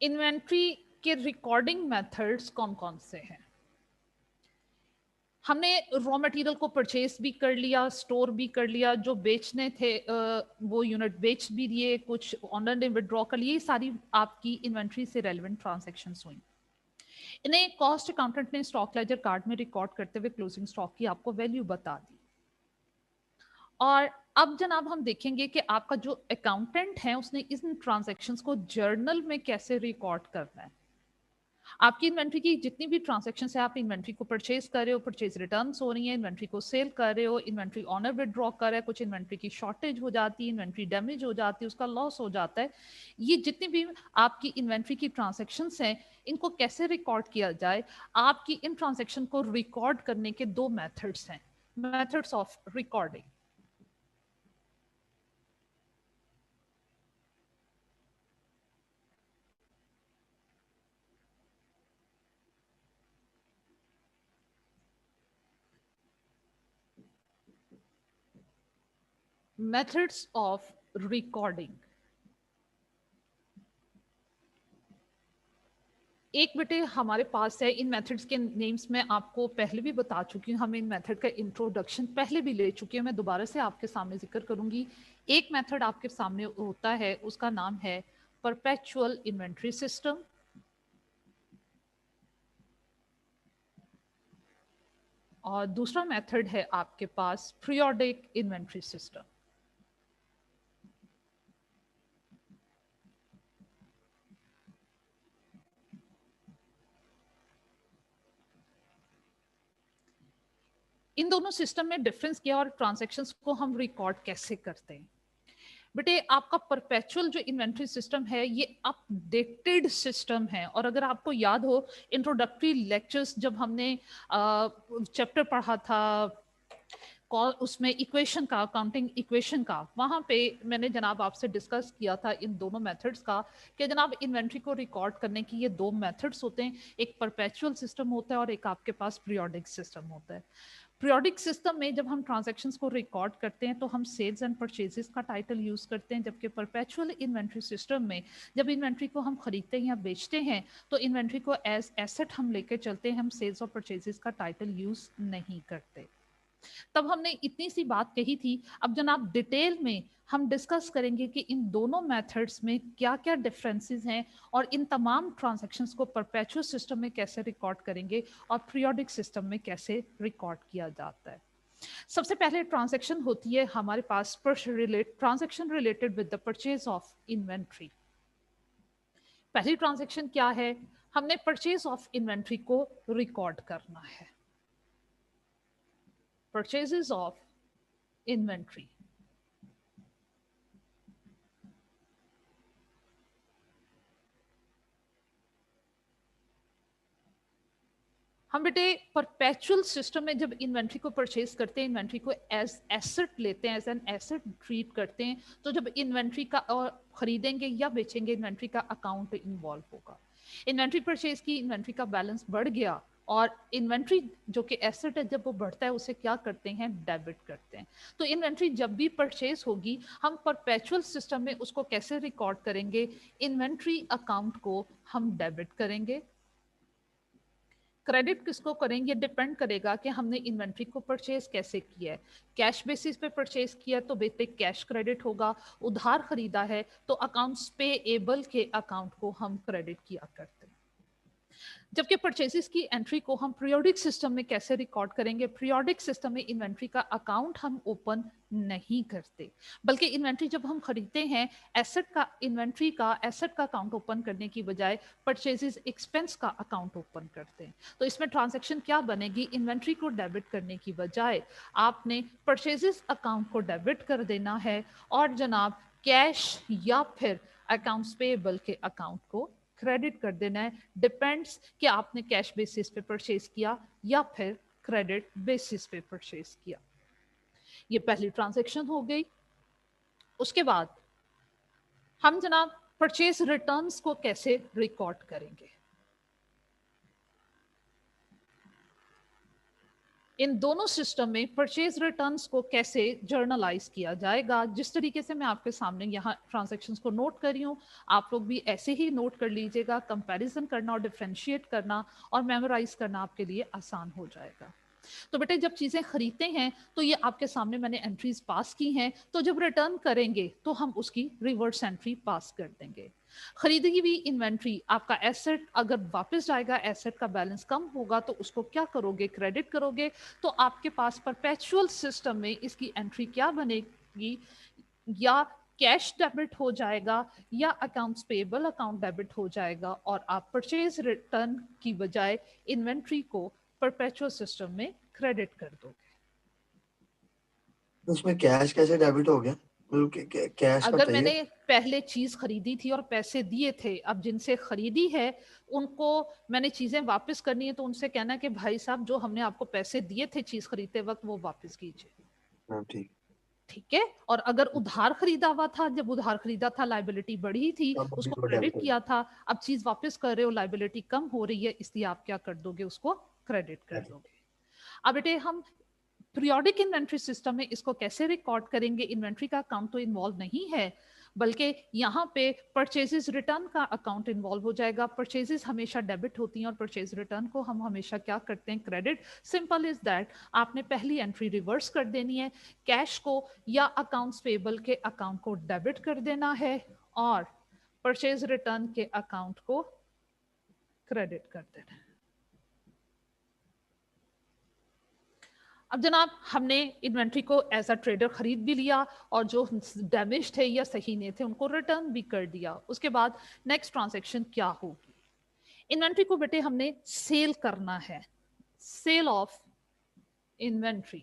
इन्वेंट्री के रिकॉर्डिंग मेथड्स कौन कौन से हैं? हमने रॉ मटेरियल को परचेज भी कर लिया, स्टोर भी कर लिया, जो बेचने थे वो यूनिट बेच भी दिए, कुछ ऑनर ने विड्रॉ कर लिए, सारी आपकी इन्वेंट्री से रेलेवेंट ट्रांजैक्शंस हुई। इन्हें कॉस्ट अकाउंटेंट ने स्टॉक लेजर कार्ड में रिकॉर्ड करते हुए क्लोजिंग स्टॉक की आपको वैल्यू बता दी। और अब जनाब हम देखेंगे कि आपका जो अकाउंटेंट है उसने इन ट्रांजैक्शंस को जर्नल में कैसे रिकॉर्ड करना है। आपकी इन्वेंट्री की जितनी भी ट्रांजैक्शंस है, आप इन्वेंट्री को परचेज कर रहे हो, परचेज रिटर्न्स हो रही है, इन्वेंट्री को सेल कर रहे हो, इन्वेंट्री ऑनर विदड्रॉ कर रहा है, कुछ इन्वेंट्री की शॉर्टेज हो जाती है, इन्वेंट्री डैमेज हो जाती है, उसका लॉस हो जाता है। ये जितनी भी आपकी इन्वेंट्री की ट्रांजैक्शंस हैं इनको कैसे रिकॉर्ड किया जाए? आपकी इन ट्रांजैक्शन को रिकॉर्ड करने के दो मेथड्स हैं, methods of recording. Methods of recording, एक बेटे हमारे पास है। इन मेथड्स के नेम्स मैं आपको पहले भी बता चुकी हूँ, हम इन मेथड का इंट्रोडक्शन पहले भी ले चुके हैं, मैं दोबारा से आपके सामने जिक्र करूंगी। एक मेथड आपके सामने होता है, उसका नाम है परपेचुअल इन्वेंट्री सिस्टम। और दूसरा मेथड है आपके पास पीरियोडिक इन्वेंट्री सिस्टम। इन दोनों सिस्टम में डिफरेंस क्या और ट्रांजैक्शंस को हम रिकॉर्ड कैसे करते हैं? बेटे आपका परपेचुअल जो इन्वेंट्री सिस्टम है ये अपडेटेड सिस्टम है। और अगर आपको याद हो इंट्रोडक्टरी लेक्चर्स जब हमने चैप्टर पढ़ा था उसमें इक्वेशन का, अकाउंटिंग इक्वेशन का, वहां पे मैंने जनाब आपसे डिस्कस किया था इन दोनों मेथड्स का कि जनाब इन्वेंट्री को रिकॉर्ड करने की ये दो मेथड्स होते हैं, एक परपेचुअल सिस्टम होता है और एक आपके पास पीरियोडिक सिस्टम होता है। पीरियोडिक सिस्टम में जब हम ट्रांजैक्शंस को रिकॉर्ड करते हैं तो हम सेल्स एंड परचेजेस का टाइटल यूज करते हैं, जबकि परपेचुअल इन्वेंट्री सिस्टम में जब इन्वेंट्री को हम खरीदते हैं या बेचते हैं तो इन्वेंट्री को एज एसेट हम लेके चलते हैं, हम सेल्स और परचेजेस का टाइटल यूज नहीं करते। तब हमने इतनी सी बात कही थी। अब जनाब डिटेल में हम डिस्कस करेंगे कि इन दोनों मेथड्स में क्या क्या डिफरेंसेस हैं और इन तमाम ट्रांजैक्शंस को परपेचुअल सिस्टम में कैसे रिकॉर्ड करेंगे और पीरियोडिक सिस्टम में कैसे रिकॉर्ड किया जाता है। सबसे पहले ट्रांजैक्शन होती है हमारे पास transaction related with the purchase of inventory. पहली ट्रांजैक्शन क्या है? हमने परचेज ऑफ इन्वेंट्री को रिकॉर्ड करना है। Purchases of inventory. हम बेटे परपेचुअल सिस्टम में जब इन्वेंट्री को परचेज करते हैं, इन्वेंट्री को एज एसेट लेते हैं, एज एन एसेट ट्रीट करते हैं, तो जब इन्वेंट्री का और खरीदेंगे या बेचेंगे इन्वेंट्री का अकाउंट इन्वॉल्व होगा। इन्वेंट्री परचेज की, इन्वेंट्री का बैलेंस बढ़ गया और इन्वेंट्री जो कि एसेट है जब वो बढ़ता है उसे क्या करते हैं, डेबिट करते हैं। तो इन्वेंट्री जब भी परचेज होगी हम परपेचुअल सिस्टम में उसको कैसे रिकॉर्ड करेंगे, इन्वेंट्री अकाउंट को हम डेबिट करेंगे। क्रेडिट किसको करेंगे, डिपेंड करेगा कि हमने इन्वेंट्री को परचेज कैसे किया है। कैश बेसिस पे परचेज किया तो बेटे कैश क्रेडिट होगा, उधार खरीदा है तो अकाउंट्स पेएबल के अकाउंट को हम क्रेडिट किया करते हैं। जबकि परचेजेस की एंट्री को हम पीरियोडिक सिस्टम में कैसे रिकॉर्ड करेंगे, पीरियोडिक सिस्टम में इन्वेंट्री का अकाउंट हम ओपन नहीं करते, बल्कि इन्वेंट्री जब हम खरीदते हैं एसेट का, इन्वेंट्री का एसेट का अकाउंट ओपन करने की बजाय परचेजेस एक्सपेंस का अकाउंट ओपन करते हैं। तो इसमें ट्रांजैक्शन क्या बनेगी, इन्वेंट्री को डेबिट करने की बजाय आपने परचेजेस अकाउंट को डेबिट कर देना है और जनाब कैश या फिर अकाउंट्स पेएबल के अकाउंट को क्रेडिट कर देना है। डिपेंड्स कि आपने कैश बेसिस पे परचेज किया या फिर क्रेडिट बेसिस पे परचेज किया। ये पहली ट्रांजैक्शन हो गई। उसके बाद हम जनाब परचेज रिटर्न्स को कैसे रिकॉर्ड करेंगे। इन दोनों सिस्टम में परचेज रिटर्न्स को कैसे जर्नलाइज किया जाएगा, जिस तरीके से मैं आपके सामने यहाँ ट्रांजैक्शंस को नोट कर रही हूँ, आप लोग भी ऐसे ही नोट कर लीजिएगा। कंपैरिजन करना और डिफरेंशिएट करना और मेमोराइज करना आपके लिए आसान हो जाएगा। तो बेटे जब चीजें खरीदते हैं तो ये आपके सामने मैंने एंट्रीज पास की हैं, तो जब रिटर्न करेंगे तो हम उसकी रिवर्स एंट्री पास कर देंगे। खरीदी हुई इन्वेंट्री आपका एसेट अगर वापस जाएगा, एसेट का बैलेंस कम होगा तो उसको क्या करोगे, क्रेडिट करोगे। तो आपके पास परपेचुअल सिस्टम में इसकी एंट्री क्या बनेगी, या कैश डेबिट हो जाएगा या अकाउंट्स पेएबल अकाउंट डेबिट हो जाएगा और आप परचेज रिटर्न की बजाय इन्वेंट्री को परपेचुअल सिस्टम में क्रेडिट कर दोगे। उसमें कैश कैसे डेबिट हो गया, मतलब कैश का अगर चाहिए। मैंने पहले चीज खरीदी थी और पैसे दिए थे, अब जिनसे खरीदी है उनको मैंने चीजें वापस करनी है तो उनसे कहना है कि भाई साहब जो हमने आपको पैसे दिए थे चीज खरीदते वक्त वो वापस कीजिए। हाँ ठीक, ठीक है। और अगर उधार खरीदा हुआ था, जब उधार खरीदा था लाइबिलिटी बढ़ी थी, अब अभी उसको वो क्रेडिट डेबिट किया था, अब चीज वापस कर रहे हो लाइबिलिटी कम हो रही है, इसलिए आप क्या कर दोगे, उसको क्रेडिट कर दोगे। अब बेटे हम पीरियोडिक इन्वेंट्री सिस्टम में इसको कैसे रिकॉर्ड करेंगे, इन्वेंट्री का अकाउंट तो इन्वॉल्व नहीं है, बल्कि यहाँ पे परचेजेस रिटर्न का अकाउंट इन्वॉल्व हो जाएगा। परचेजेस हमेशा डेबिट होती हैं और परचेज रिटर्न को हम हमेशा क्या करते हैं, क्रेडिट। सिंपल इज दैट, आपने पहली एंट्री रिवर्स कर देनी है, कैश को या अकाउंट्स पेएबल के अकाउंट को डेबिट कर देना है और परचेज रिटर्न के अकाउंट को क्रेडिट कर देना है। अब जनाब हमने इन्वेंट्री को एज अ ट्रेडर खरीद भी लिया और जो डैमेज थे या सही नहीं थे उनको रिटर्न भी कर दिया। उसके बाद नेक्स्ट ट्रांजैक्शन क्या होगी, इन्वेंट्री को बेटे हमने सेल करना है, सेल ऑफ इन्वेंट्री।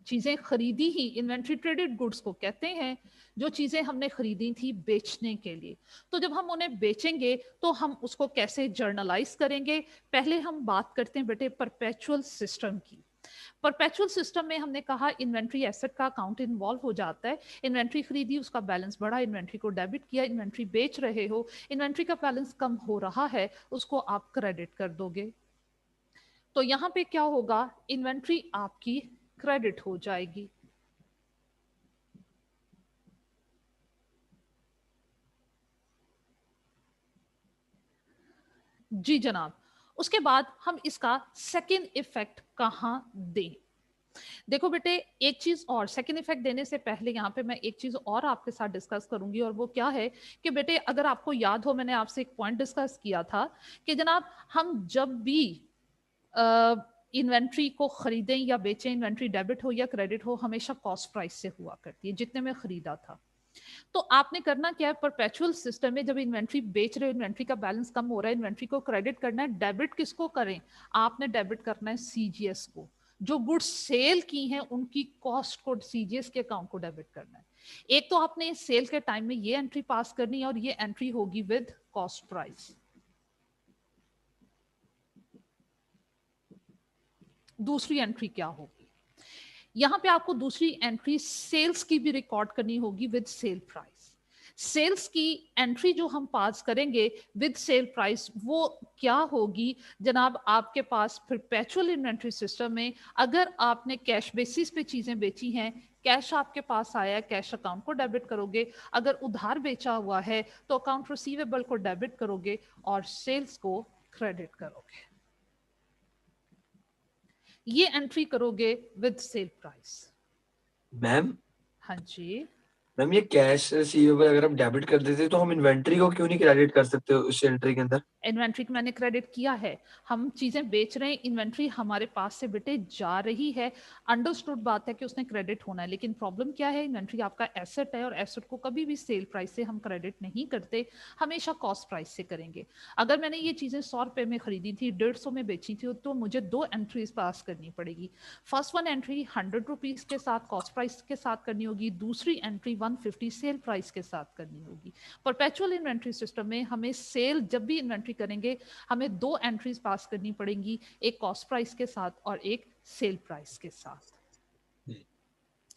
चीजें खरीदी ही, इन्वेंट्री ट्रेडेड गुड्स को कहते हैं, जो चीजें हमने खरीदी थी बेचने के लिए। तो जब हम उन्हें बेचेंगे तो हम उसको कैसे जर्नलाइज करेंगे। पहले हम बात करते हैं बेटे परपेचुअल सिस्टम की। परपेचुअल सिस्टम में हमने कहा इन्वेंट्री एसेट का अकाउंट इन्वॉल्व हो जाता है। इन्वेंट्री खरीदी, उसका बैलेंस बढ़ा, इन्वेंट्री को डेबिट किया, इन्वेंट्री बेच रहे हो, इन्वेंट्री का बैलेंस कम हो रहा है, उसको आप क्रेडिट कर दोगे। तो यहाँ पे क्या होगा, इन्वेंट्री आपकी क्रेडिट हो जाएगी। जी जनाब। उसके बाद हम इसका सेकेंड इफेक्ट कहाँ दें। देखो बेटे एक चीज और, सेकेंड इफेक्ट देने से पहले यहाँ पे मैं एक चीज और आपके साथ डिस्कस करूंगी, और वो क्या है कि बेटे अगर आपको याद हो मैंने आपसे एक पॉइंट डिस्कस किया था कि जनाब हम जब भी इन्वेंट्री को खरीदें या बेचें, इन्वेंट्री डेबिट हो या क्रेडिट हो, हमेशा कॉस्ट प्राइस से हुआ करती है, जितने में खरीदा था। तो आपने करना क्या है, परपेचुअल सिस्टम में जब इन्वेंट्री बेच रहे हो, इन्वेंट्री का बैलेंस कम हो रहा है, इन्वेंट्री को क्रेडिट करना है। डेबिट किसको करें, आपने डेबिट करना है सीजीएस को। जो गुड्स सेल की हैं उनकी कॉस्ट को सीजीएस के अकाउंट को डेबिट करना है। एक तो आपने सेल के टाइम में ये एंट्री पास करनी है और ये एंट्री होगी विद कॉस्ट प्राइस। दूसरी एंट्री क्या होगी, यहां पे आपको दूसरी एंट्री सेल्स की भी रिकॉर्ड करनी होगी विद सेल प्राइस। सेल्स की एंट्री जो हम पास करेंगे विद सेल प्राइस वो क्या होगी जनाब, आपके पास परपेचुअल इन्वेंट्री सिस्टम में अगर आपने कैश बेसिस पे चीजें बेची हैं, कैश आपके पास आया, कैश अकाउंट को डेबिट करोगे, अगर उधार बेचा हुआ है तो अकाउंट रिसीवेबल को डेबिट करोगे और सेल्स को क्रेडिट करोगे। ये एंट्री करोगे विद सेल प्राइस। मैम हाँ जी, मैम ये कैश रिसीवेबल अगर हम डेबिट कर देते तो हम इन्वेंट्री को क्यों नहीं क्रेडिट कर सकते उस एंट्री के अंदर? इन्वेंट्री को मैंने क्रेडिट किया है, हम चीजें बेच रहे हैं, इन्वेंट्री हमारे पास से बेटे जा रही है, अंडरस्टूड बात है कि उसने क्रेडिट होना है, लेकिन प्रॉब्लम क्या है, इन्वेंट्री आपका एसेट है और एसेट को कभी भी सेल प्राइस से हम क्रेडिट नहीं करते, हमेशा कॉस्ट प्राइस से करेंगे। अगर मैंने ये चीजें 100 रुपए में खरीदी थी, 150 में बेची थी, तो मुझे 2 एंट्रीज पास करनी पड़ेगी। फर्स्ट वन एंट्री 100 रुपीज के साथ कॉस्ट प्राइस के साथ करनी होगी, दूसरी एंट्री 150 सेल प्राइस के साथ करनी होगी। परपेचुअल इन्वेंट्री सिस्टम में हमें सेल जब भी इन्वेंट्री करेंगे हमें 2 एंट्रीज पास करनी पड़ेंगी, एक कॉस्ट प्राइस के साथ और एक सेल प्राइस के साथ।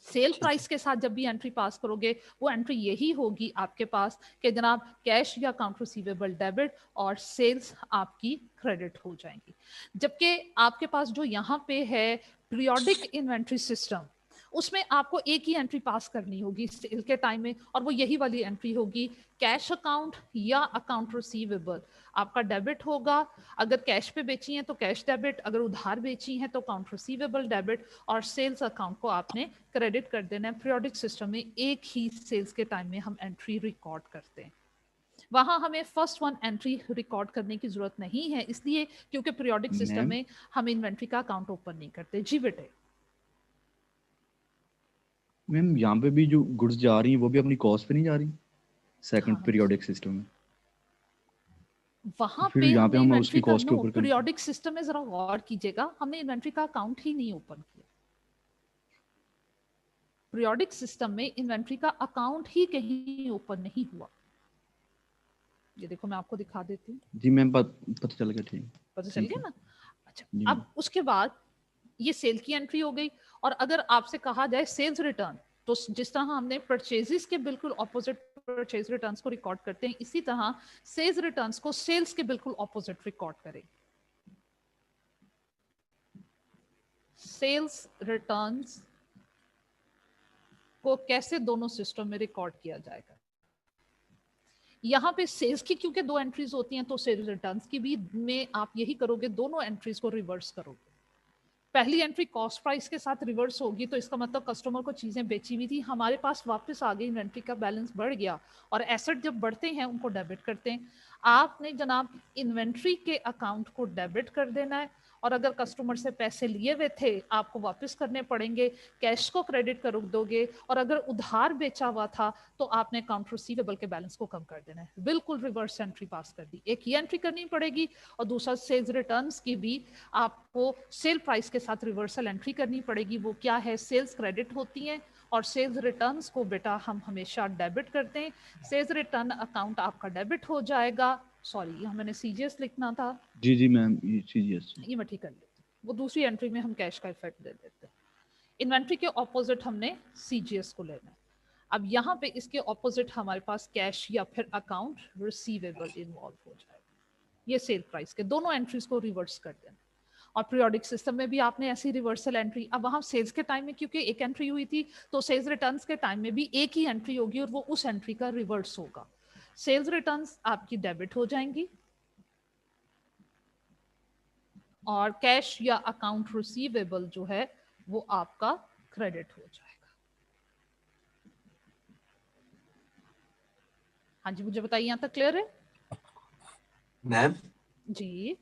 सेल प्राइस के साथ जब भी एंट्री पास करोगे वो एंट्री यही होगी आपके पास कि जनाब कैश या अकाउंट रिसीवेबल डेबिट और सेल्स आपकी क्रेडिट हो जाएंगी। जबकि आपके पास जो यहाँ पे है पीरियोडिक इन्वेंट्री सिस्टम, उसमें आपको एक ही एंट्री पास करनी होगी सेल के टाइम में, और वो यही वाली एंट्री होगी, कैश अकाउंट या अकाउंट रिसीवेबल आपका डेबिट होगा। अगर कैश पे बेची हैं तो कैश डेबिट, अगर उधार बेची हैं तो अकाउंट रिसीवेबल डेबिट, और सेल्स अकाउंट को आपने क्रेडिट कर देना है। पीरियोडिक सिस्टम में एक ही सेल्स के टाइम में हम एंट्री रिकॉर्ड करते हैं, वहां हमें फर्स्ट वन एंट्री रिकॉर्ड करने की जरूरत नहीं है, इसलिए क्योंकि पीरियोडिक सिस्टम में हम इन्वेंट्री का अकाउंट ओपन नहीं करते। जी बेटे। मैम यहाँ पे भी जो गुड्स जा रही हैं वो भी अपनी कॉस्ट पे नहीं जा रही सेकंड हाँ। पीरियोडिक सिस्टम में? वहां फिर पे यहाँ पे हमने हम उसकी इन्वेंट्री का कॉस्ट के ऊपर करते हैं। पीरियोडिक सिस्टम में जरा गौर कीजिएगा, हमने इन्वेंट्री का अकाउंट ही नहीं ओपन किया। पीरियोडिक सिस्टम में इन्वेंट्री का अकाउंट ही कहीं ओपन नहीं हुआ। ये देखो मैं आपको दिखा देती हूँ, जी मैम पता चल गया, ठीक पता चल ठीक गया है। ना। अच्छा, जी अब उसके बाद ये सेल की एंट्री हो गई, और अगर आपसे कहा जाए सेल्स रिटर्न, तो जिस तरह हमने परचेजेस के बिल्कुल ऑपोजिट परचेज रिटर्न्स को रिकॉर्ड करते हैं, इसी तरह सेल्स रिटर्न्स को सेल्स के बिल्कुल ऑपोजिट रिकॉर्ड करें। सेल्स रिटर्न्स को कैसे दोनों सिस्टम में रिकॉर्ड किया जाएगा? यहाँ पे सेल्स की क्योंकि 2 एंट्रीज होती हैं, तो सेल्स रिटर्न्स की भी में आप यही करोगे, दोनों एंट्रीज को रिवर्स करोगे। पहली एंट्री कॉस्ट प्राइस के साथ रिवर्स होगी, तो इसका मतलब कस्टमर को चीजें बेची हुई थी, हमारे पास वापस आ गई, इन्वेंट्री का बैलेंस बढ़ गया, और एसेट जब बढ़ते हैं उनको डेबिट करते हैं। आपने जनाब इन्वेंट्री के अकाउंट को डेबिट कर देना है, और अगर कस्टमर से पैसे लिए हुए थे आपको वापस करने पड़ेंगे, कैश को क्रेडिट कर दोगे, और अगर उधार बेचा हुआ था तो आपने अकाउंट रिसीवेबल के बैलेंस को कम कर देना है। बिल्कुल रिवर्स एंट्री पास कर दी, एक ही एंट्री करनी पड़ेगी, और दूसरा सेल्स रिटर्न्स की भी आपको सेल प्राइस के साथ रिवर्सल एंट्री करनी पड़ेगी। वो क्या है, सेल्स क्रेडिट होती हैं और सेल्स रिटर्न्स को बेटा हम हमेशा डेबिट करते हैं। सेल्स रिटर्न अकाउंट आपका डेबिट हो जाएगा, सॉरी यहाँ मैंने सीजीएस लिखना था, जी मैम ये सीजीएस, ये मैं ठीक कर लेती हूँ, वो दूसरी एंट्री में हम कैश का इफेक्ट दे देते हैं। इन्वेंट्री के ऑपोजिट हमने सीजीएस को लेना है। अब यहाँ पे इसके ऑपोजिट हमारे पास कैश या फिर अकाउंट रिसीवेबल इन्वॉल्व हो जाएगा। ये सेल प्राइस के दोनों एंट्रीज को रिवर्स कर देना। और पीरियोडिक सिस्टम में भी आपने ऐसी रिवर्सल एंट्री, अब वहां सेल्स के टाइम में क्योंकि एक एंट्री हुई थी, तो सेल्स रिटर्न्स के टाइम में भी एक ही एंट्री होगी, और वो उस एंट्री का रिवर्स होगा। सेल्स रिटर्न्स आपकी डेबिट हो जाएंगी, और कैश या अकाउंट रिसीवेबल जो है वो आपका क्रेडिट हो जाएगा। हाँ जी, मुझे बताइए, यहाँ तक क्लियर है? मैम जी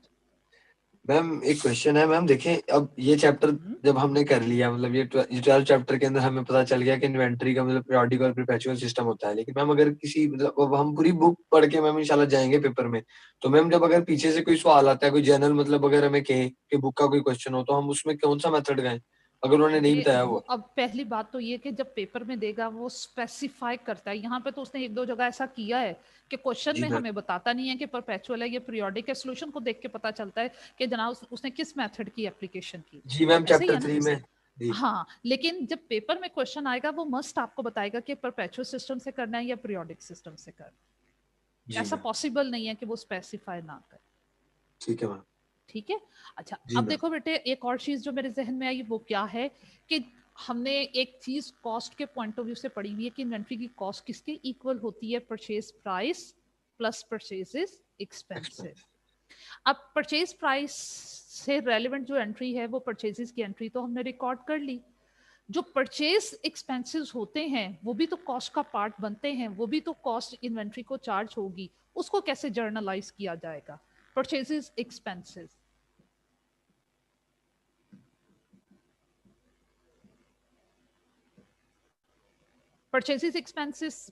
मैम एक क्वेश्चन है मैम, देखें अब ये चैप्टर जब हमने कर लिया, मतलब ये 12 चैप्टर के अंदर हमें पता चल गया कि इन्वेंट्री का मतलब पीरियोडिक और परपेचुअल सिस्टम होता है, लेकिन मैम अगर किसी मतलब अब हम पूरी बुक पढ़ के मैम इंशाल्लाह जाएंगे पेपर में, तो मैम जब अगर पीछे से कोई सवाल आता है, कोई जनरल मतलब अगर हमें कहे कि बुक का कोई क्वेश्चन हो, तो हम उसमें कौन सा मेथड गए अगर उन्होंने नहीं बताया वो? अब पहली बात तो ये कि जब पेपर में देगा वो स्पेसिफाई करता है। यहाँ पे तो उसने 1-2 जगह ऐसा किया है कि क्वेश्चन में हमें बताता नहीं है कि परपेचुअल है, ये पीरियोडिक है, सोल्यूशन को देख के पता चलता है कि जनाब उसने किस मेथड की एप्लीकेशन की। जी मैम ऐसे ही चैप्टर है ना? 3 में जी हाँ, लेकिन जब पेपर में क्वेश्चन आएगा वो मस्ट आपको बताएगा कि परपेचुअल सिस्टम से करना है या पीरियोडिक सिस्टम से करना है। जी ऐसा मैम, पॉसिबल नहीं है कि वो स्पेसिफाई ना करे। ठीक है मैम। ठीक है। अच्छा, जी अब मैम। देखो बेटे, एक और चीज जो मेरे जहन में आई वो क्या है कि हमने एक चीज कॉस्ट के पॉइंट ऑफ व्यू से पढ़ी हुई है कि इन्वेंट्री की कॉस्ट किसके इक्वल होती है? Purchase price plus purchases expenses. अब परचेज प्राइस से रेलेवेंट जो एंट्री है वो परचेजेस की एंट्री तो हमने रिकॉर्ड कर ली। जो परचेज एक्सपेंसेस होते हैं वो भी तो कॉस्ट का पार्ट बनते हैं, वो भी तो कॉस्ट इन्वेंट्री को चार्ज होगी, उसको कैसे जर्नलाइज किया जाएगा? Purchases expenses. Purchases expenses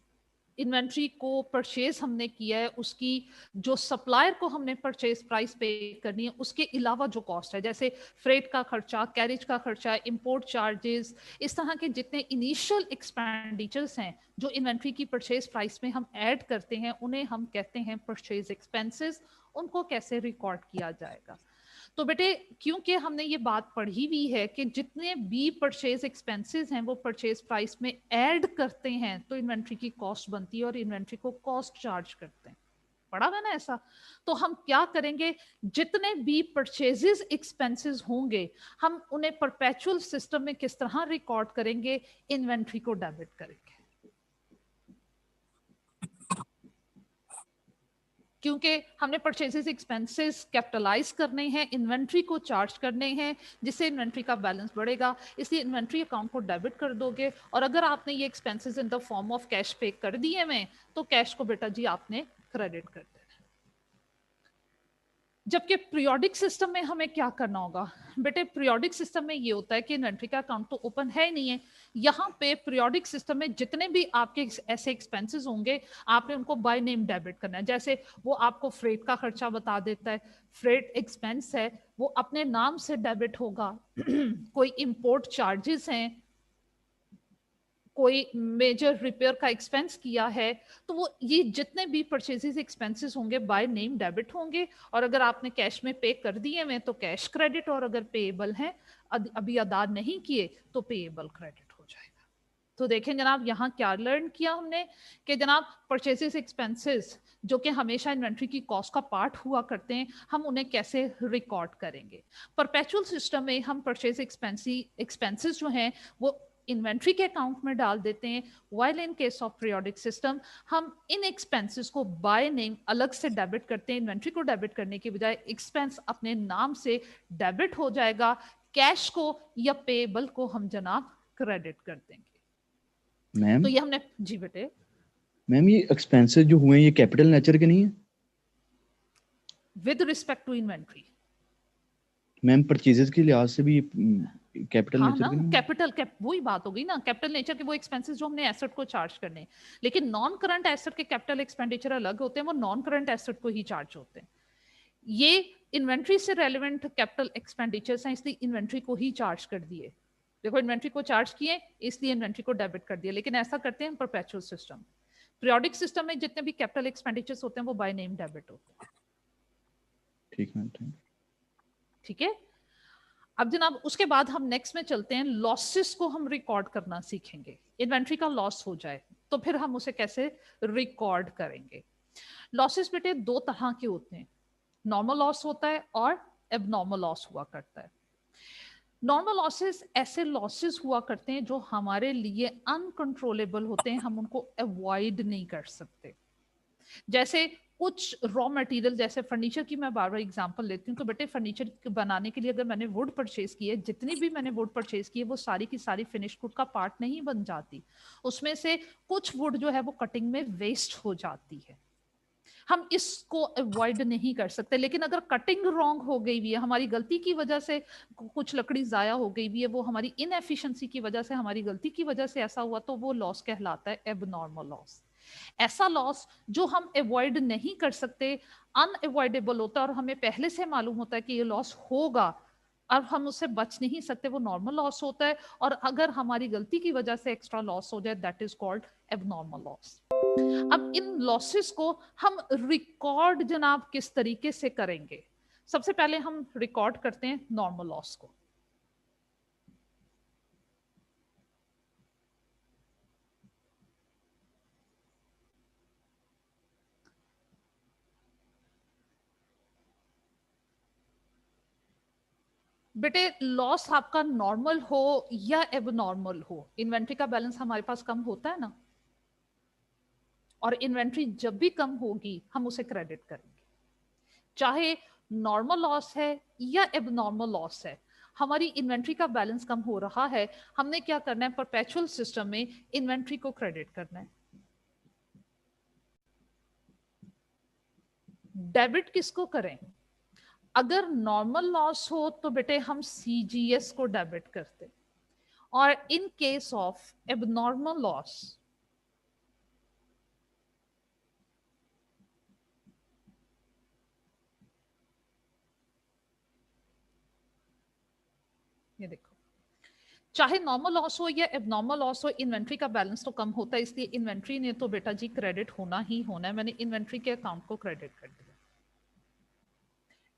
inventory को परचेज हमने किया है, उसकी जो सप्लायर को हमने परचेज प्राइस पे करनी है उसके अलावा जो कॉस्ट है, जैसे फ्रेट का खर्चा, कैरेज का खर्चा, इंपोर्ट चार्जेस, इस तरह के जितने इनिशियल एक्सपेंडिचर्स हैं जो इन्वेंट्री की परचेज प्राइस में हम ऐड करते हैं उन्हें हम कहते हैं परचेज एक्सपेंसेस। उनको कैसे रिकॉर्ड किया जाएगा? तो बेटे, क्योंकि हमने ये बात पढ़ी हुई है कि जितने भी परचेज एक्सपेंसेस हैं वो परचेज प्राइस में ऐड करते हैं तो इन्वेंट्री की कॉस्ट बनती है और इन्वेंट्री को कॉस्ट चार्ज करते हैं। पढ़ा है ना ऐसा? तो हम क्या करेंगे, जितने भी परचेजेस एक्सपेंसेस होंगे हम उन्हें परपेचुअल सिस्टम में किस तरह रिकॉर्ड करेंगे? इन्वेंट्री को डेबिट करेंगे, क्योंकि हमने परचेजेस एक्सपेंसेस कैपिटलाइज करने हैं, इन्वेंट्री को चार्ज करने हैं, जिससे इन्वेंट्री का बैलेंस बढ़ेगा, इसलिए इन्वेंट्री अकाउंट को डेबिट कर दोगे। और अगर आपने ये expenses in the form of cash पे कर दिए में तो कैश को बेटा जी आपने क्रेडिट कर देना। जबकि पीरियोडिक सिस्टम में हमें क्या करना होगा बेटे? पीरियोडिक सिस्टम में ये होता है कि इन्वेंट्री का अकाउंट तो ओपन है ही नहीं है, यहाँ पे पीरियोडिक सिस्टम में जितने भी आपके ऐसे एक्सपेंसेस होंगे आपने उनको बाय नेम डेबिट करना है। जैसे वो आपको फ्रेट का खर्चा बता देता है, फ्रेट एक्सपेंस है, वो अपने नाम से डेबिट होगा। कोई इंपोर्ट चार्जेस हैं, कोई मेजर रिपेयर का एक्सपेंस किया है, तो वो ये जितने भी परचेजेस एक्सपेंसेस होंगे बाय नेम डेबिट होंगे। और अगर आपने कैश में पे कर दिए हैं तो कैश क्रेडिट, और अगर पेएबल हैं अभी अदा नहीं किए तो पेएबल क्रेडिट हो जाएगा। तो देखें जनाब, यहाँ क्या लर्न किया हमने कि जनाब परचेजेस एक्सपेंसेस जो कि हमेशा इन्वेंट्री की कॉस्ट का पार्ट हुआ करते हैं, हम उन्हें कैसे रिकॉर्ड करेंगे? परपेचुअल सिस्टम में हम परचेज एक्सपेंसेस जो हैं वो इन्वेंट्री के अकाउंट में डाल देते हैं, while in case of periodic system हम इन एक्सपेंसेस को बाय नेम अलग से डेबिट करते हैं। इन्वेंट्री को डेबिट करने की बजाय एक्सपेंस अपने नाम से डेबिट हो जाएगा, कैश को या पेएबल को हम जनाब क्रेडिट कर देंगे। मैम तो ये हमने, जी बेटे। मैम ये एक्सपेंसेस जो हुए हैं ये कैपिटल नेचर के नहीं है? With respect to inventory ma'am purchases के लिहाज से भी कैपिटल हाँ नेचर ना, के नहीं है? कैपिटल वही बात हो गई ना, कैपिटल नेचर के वो एक्सपेंसेस जो हमने एसेट को चार्ज करने हैं। लेकिन नॉन करंट एसेट के कैपिटल एक्सपेंडिचर अलग होते हैं, वो नॉन करंट एसेट को ही चार्ज होते हैं। ये इन्वेंट्री से रेलेवेंट कैपिटल एक्सपेंडिचर्स हैं, इसलिए इन्वेंट्री को ही चार्ज कर दिए। देखो, इन्वेंट्री को चार्ज किए इसलिए इन्वेंट्री को डेबिट कर दिया, लेकिन ऐसा करते हैं परपेचुअल सिस्टम। पीरियोडिक सिस्टम में जितने भी कैपिटल एक्सपेंडिचर्स होते हैं वो बाय नेम डेबिट होते हैं। ठीक है। ठीक है। अब जनाब उसके बाद हम नेक्स्ट में चलते हैं, लॉसेस को हम रिकॉर्ड करना सीखेंगे। इन्वेंट्री का लॉस हो जाए तो फिर हम उसे कैसे रिकॉर्ड करेंगे? लॉसेस बेटे दो तरह के होते हैं, नॉर्मल लॉस होता है और एबनॉर्मल लॉस हुआ करता है। नॉर्मल लॉसेस ऐसे लॉसेस हुआ करते हैं जो हमारे लिए अनकंट्रोलेबल होते हैं, हम उनको अवॉइड नहीं कर सकते। जैसे कुछ रॉ मटेरियल, जैसे फर्नीचर की मैं बार बार एग्जांपल लेती हूँ, तो बेटे फर्नीचर बनाने के लिए अगर मैंने वुड परचेज की है, जितनी भी मैंने वुड परचेज की है वो सारी की सारी फिनिश वुड का पार्ट नहीं बन जाती, उसमें से कुछ वुड जो है वो कटिंग में वेस्ट हो जाती है। हम इसको अवॉइड नहीं कर सकते, लेकिन अगर कटिंग रॉन्ग हो गई हुई है, हमारी गलती की वजह से कुछ लकड़ी जाया हो गई हुई है, वो हमारी इनएफिशिएंसी की वजह से, हमारी गलती की वजह से ऐसा हुआ, तो वो लॉस कहलाता है एबनॉर्मल लॉस। ऐसा लॉस जो हम अवॉइड नहीं कर सकते, अनअवॉइडेबल होता है और हमें पहले से मालूम होता है कि ये लॉस होगा और हम उससे बच नहीं सकते, वो नॉर्मल लॉस होता है। और अगर हमारी गलती की वजह से एक्स्ट्रा लॉस हो जाए, that is called abnormal loss. अब इन लॉसेस को हम रिकॉर्ड जनाब किस तरीके से करेंगे? सबसे पहले हम रिकॉर्ड करते हैं नॉर्मल लॉस को। बेटे लॉस आपका नॉर्मल हो या एबनॉर्मल हो, इन्वेंट्री का बैलेंस हमारे पास कम होता है ना, और इन्वेंट्री जब भी कम होगी हम उसे क्रेडिट करेंगे, चाहे नॉर्मल लॉस है या एबनॉर्मल लॉस है। हमारी इन्वेंट्री का बैलेंस कम हो रहा है, हमने क्या करना है, परपेचुअल सिस्टम में इन्वेंट्री को क्रेडिट करना है। डेबिट किसको करें? अगर नॉर्मल लॉस हो तो बेटे हम सीजीएस को डेबिट करते, और in case of abnormal loss ये देखो, चाहे नॉर्मल लॉस हो या एबनॉर्मल लॉस हो, इन्वेंट्री का बैलेंस तो कम होता है, इसलिए इन्वेंट्री ने तो बेटा जी क्रेडिट होना ही होना है। मैंने इन्वेंट्री के अकाउंट को क्रेडिट कर दिया।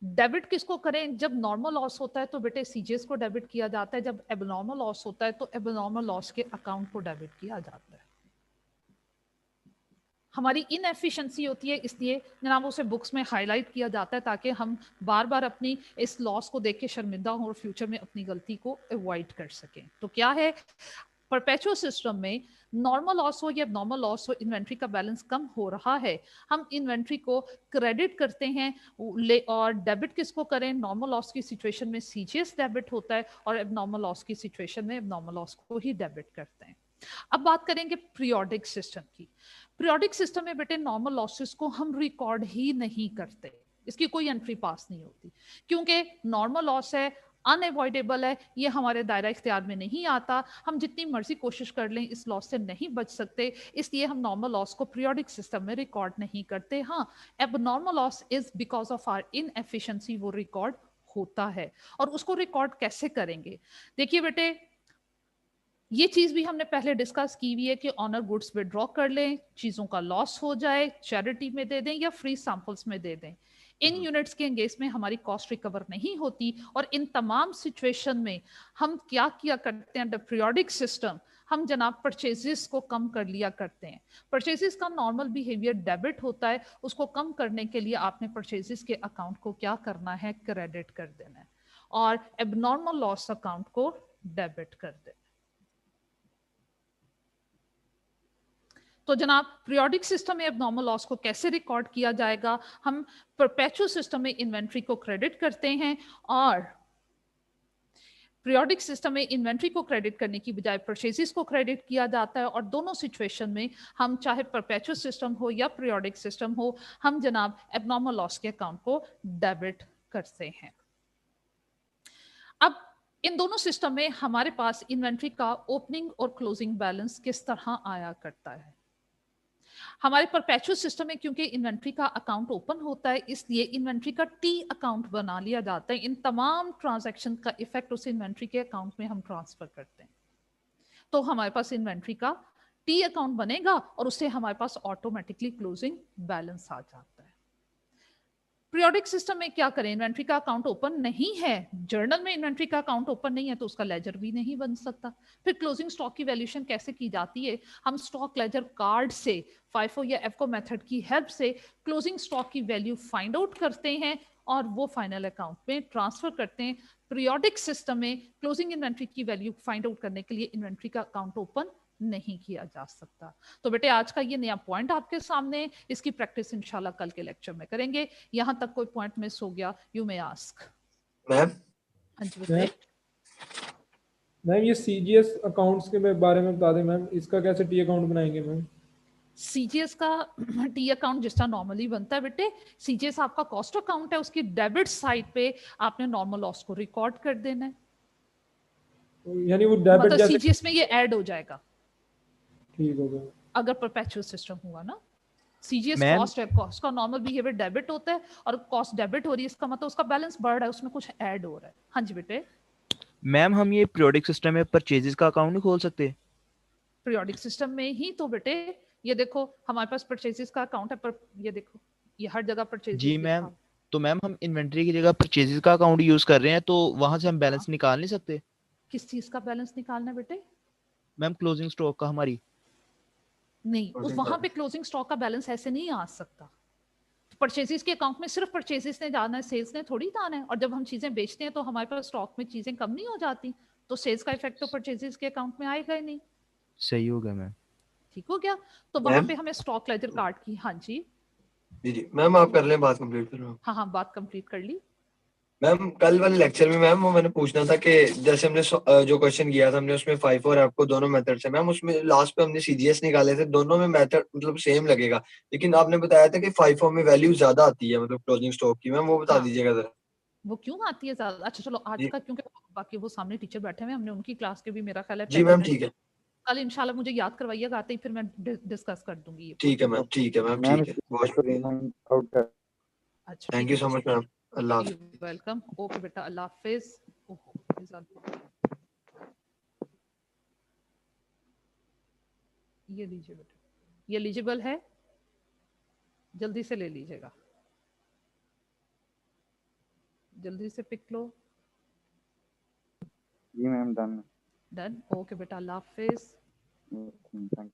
डेबिट किसको करें? जब नॉर्मल लॉस होता है तो बेटे सीजीएस को डेबिट किया जाता है, जब एबनॉर्मल लॉस होता है तो एबनॉर्मल लॉस के अकाउंट को डेबिट किया जाता है। हमारी इनएफिशिएंसी होती है, इसलिए जनाब उसे बुक्स में हाईलाइट किया जाता है ताकि हम बार बार अपनी इस लॉस को देख के शर्मिंदा हों और फ्यूचर में अपनी गलती को अवॉइड कर सकें। तो क्या है, परपेचुअल सिस्टम में नॉर्मल लॉस हो या नॉर्मल लॉस हो, इन्वेंट्री का बैलेंस कम हो रहा है, हम इन्वेंट्री को क्रेडिट करते हैं। और डेबिट किसको करें? नॉर्मल लॉस की सिचुएशन में सीजीएस डेबिट होता है, और एबनॉर्मल लॉस की सिचुएशन में एबनॉर्मल लॉस को ही डेबिट करते हैं। अब बात करेंगे पीरियोडिक सिस्टम की। पीरियोडिक सिस्टम में बेटे नॉर्मल लॉसेस को हम रिकॉर्ड ही नहीं करते, इसकी कोई एंट्री पास नहीं होती, क्योंकि नॉर्मल लॉस है, अनएवॉइडेबल है, ये हमारे दायरा इख्तियार में नहीं आता। हम जितनी मर्जी कोशिश कर लें इस लॉस से नहीं बच सकते, इसलिए हम नॉर्मल लॉस को पीरियोडिक सिस्टम में रिकॉर्ड नहीं करते। हाँ, abnormal loss is because of our inefficiency वो रिकॉर्ड होता है। और उसको रिकॉर्ड कैसे करेंगे? देखिए बेटे, ये चीज भी हमने पहले डिस्कस की हुई है कि ऑनर गुड्स विड्रॉ कर लें, चीजों का लॉस हो जाए, चैरिटी में दे दें या फ्री सैंपल्स में दे दें। इन यूनिट्स के एंगेज में हमारी कॉस्ट रिकवर नहीं होती, और इन तमाम सिचुएशन में हम क्या किया करते हैं अंडर पीरियोडिक सिस्टम, हम जनाब परचेजेस को कम कर लिया करते हैं। परचेजेस का नॉर्मल बिहेवियर डेबिट होता है, उसको कम करने के लिए आपने परचेजेस के अकाउंट को क्या करना है, क्रेडिट कर देना है, और एबनॉर्मल लॉस अकाउंट को डेबिट कर देना। तो जनाब पीरियोडिक सिस्टम में एबनॉर्मल लॉस को कैसे रिकॉर्ड किया जाएगा? हम परपेचुअल सिस्टम में इन्वेंट्री को क्रेडिट करते हैं, और पीरियोडिक सिस्टम में इन्वेंट्री को क्रेडिट करने की बजाय परचेजेस को क्रेडिट किया जाता है। और दोनों सिचुएशन में हम चाहे परपेचुअल सिस्टम हो या पीरियोडिक सिस्टम हो, हम जनाब एबनॉर्मल लॉस के अकाउंट को डेबिट करते हैं। अब इन दोनों सिस्टम में हमारे पास इन्वेंट्री का ओपनिंग और क्लोजिंग बैलेंस किस तरह आया करता है? हमारे परपेचुअल सिस्टम में क्योंकि इन्वेंट्री का अकाउंट ओपन होता है, इसलिए इन्वेंट्री का टी अकाउंट बना लिया जाता है। इन तमाम ट्रांजैक्शन का इफेक्ट उस इन्वेंट्री के अकाउंट में हम ट्रांसफर करते हैं, तो हमारे पास इन्वेंट्री का टी अकाउंट बनेगा और उससे हमारे पास ऑटोमेटिकली क्लोजिंग बैलेंस आ जाता है। पीरियोडिक सिस्टम में क्या करें? इन्वेंट्री का अकाउंट ओपन नहीं है, जर्नल में इन्वेंट्री का अकाउंट ओपन नहीं है, तो उसका लेजर भी नहीं बन सकता। फिर क्लोजिंग स्टॉक की वैल्यूएशन कैसे की जाती है? हम स्टॉक लेजर कार्ड से फाइफो या एफको मेथड की हेल्प से क्लोजिंग स्टॉक की वैल्यू फाइंड आउट करते हैं और वो फाइनल अकाउंट में ट्रांसफर करते हैं। पीरियोडिक सिस्टम में क्लोजिंग इन्वेंट्री की वैल्यू फाइंड आउट करने के लिए इन्वेंट्री का अकाउंट ओपन नहीं किया जा सकता। तो बेटे आज का ये नया पॉइंट आपके सामने, इसकी प्रैक्टिस इंशाल्लाह कल के लेक्चर में करेंगे। यहां तक कोई पॉइंट मिस हो गया, यू मे आस्क। मैम हाँ जी बेटे। मैम ये सीजीएस अकाउंट्स के बारे में बता दें मैम, इसका कैसे टी अकाउंट बनाएंगे मैम? सीजीएस का टी अकाउंट जिस तरह नॉर्मली बनता है बेटे, सीजीएस आपका कॉस्ट अकाउंट है, उसकी डेबिट साइड पे आपने नॉर्मल लॉस को रिकॉर्ड कर देना है, यानी वो डेबिट मतलब जैसे सीजीएस में ये ऐड हो जाएगा ठीक हो गया। अगर परपेचुअल सिस्टम हुआ ना। सीजीएस मैम कॉस्ट है, कॉस्ट का नॉर्मल बिहेवियर डेबिट होता है, और कॉस्ट डेबिट हो रही है, इसका मतलब उसका बैलेंस बढ़ रहा है, उसमें कुछ ऐड हो रहा है। हाँ जी बेटे। मैम हम ये पीरियोडिक सिस्टम में परचेजेस का अकाउंट नहीं खोल सकते? पीरियोडिक सिस्टम में ही तो बेटे, ये देखो हमारे पास परचेजेस का अकाउंट है, पर ये देखो ये हर जगह परचेजेस जी मैम, तो मैम हम इन्वेंट्री की जगह परचेजेस का अकाउंट यूज कर रहे हैं, तो वहां से हम बैलेंस निकाल नहीं सकते? किस चीज का बैलेंस निकालना है बेटे? मैम क्लोजिंग स्टॉक का हमारी। नहीं, उस वहां पे क्लोजिंग स्टॉक का बैलेंस ऐसे नहीं आ सकता। परचेजेस के अकाउंट में सिर्फ परचेजेस ने जाना है, सेल्स ने थोड़ी जाना है। और जब हम चीजें बेचते हैं तो हमारे पास स्टॉक में चीजें कम नहीं हो जाती, तो सेल्स का इफेक्ट तो परचेजेस के अकाउंट में आएगा ही नहीं। सही हो गया मैम। ठीक हो गया। तो वहां मैम पे हमें स्टॉक लेजर कार्ड की, हाँ जी, जी जी मैम, आप कर लें, बात कंप्लीट कर रहा हूँ। हाँ हाँ, बात कंप्लीट कर ली। मैम कल वाले लेक्चर में मैम वो मैंने पूछना था कि जैसे हमने जो क्वेश्चन किया था हमने उसमें 5 और आपको दोनों मेथड से मैम, उसमें लास्ट पे हमने सीजीएस निकाले थे, दोनों में मेथड मतलब सेम लगेगा, लेकिन आपने बताया था कि 5 में वैल्यू ज्यादा आती है मतलब क्लोजिंग स्टॉक की। मैम वो बता हाँ, दीजिएगा जरा। वो क्यों आती है ज्यादा? अच्छा चलो, आज जी का क्योंकि बाकी वो सामने टीचर बैठे हुए हैं, हमने उनकी क्लास के भी मेरा ख्याल है जी 10 मैम मिनट, ठीक है, कल इंशाल्लाह मुझे याद करवाइएगा, आते ही फिर मैं डिस्कस कर दूंगी ये ठीक है पॉइंट। मैम, ठीक है मैम, मैम ठीक है, बहुत शुक्रिया। अच्छा थैंक ठीक यू है, so much ma'am, Allah you Hafiz. Welcome. Okay बेटा, अल्लाह हाफिज। ओहो, ये लीजिए बेटा, ये एलिजिबल है, जल्दी से ले लीजिएगा, जल्दी से पिक लो। जी मैम, डन। डन, ओके बेटा, अल्लाह हाफिज। Thank you.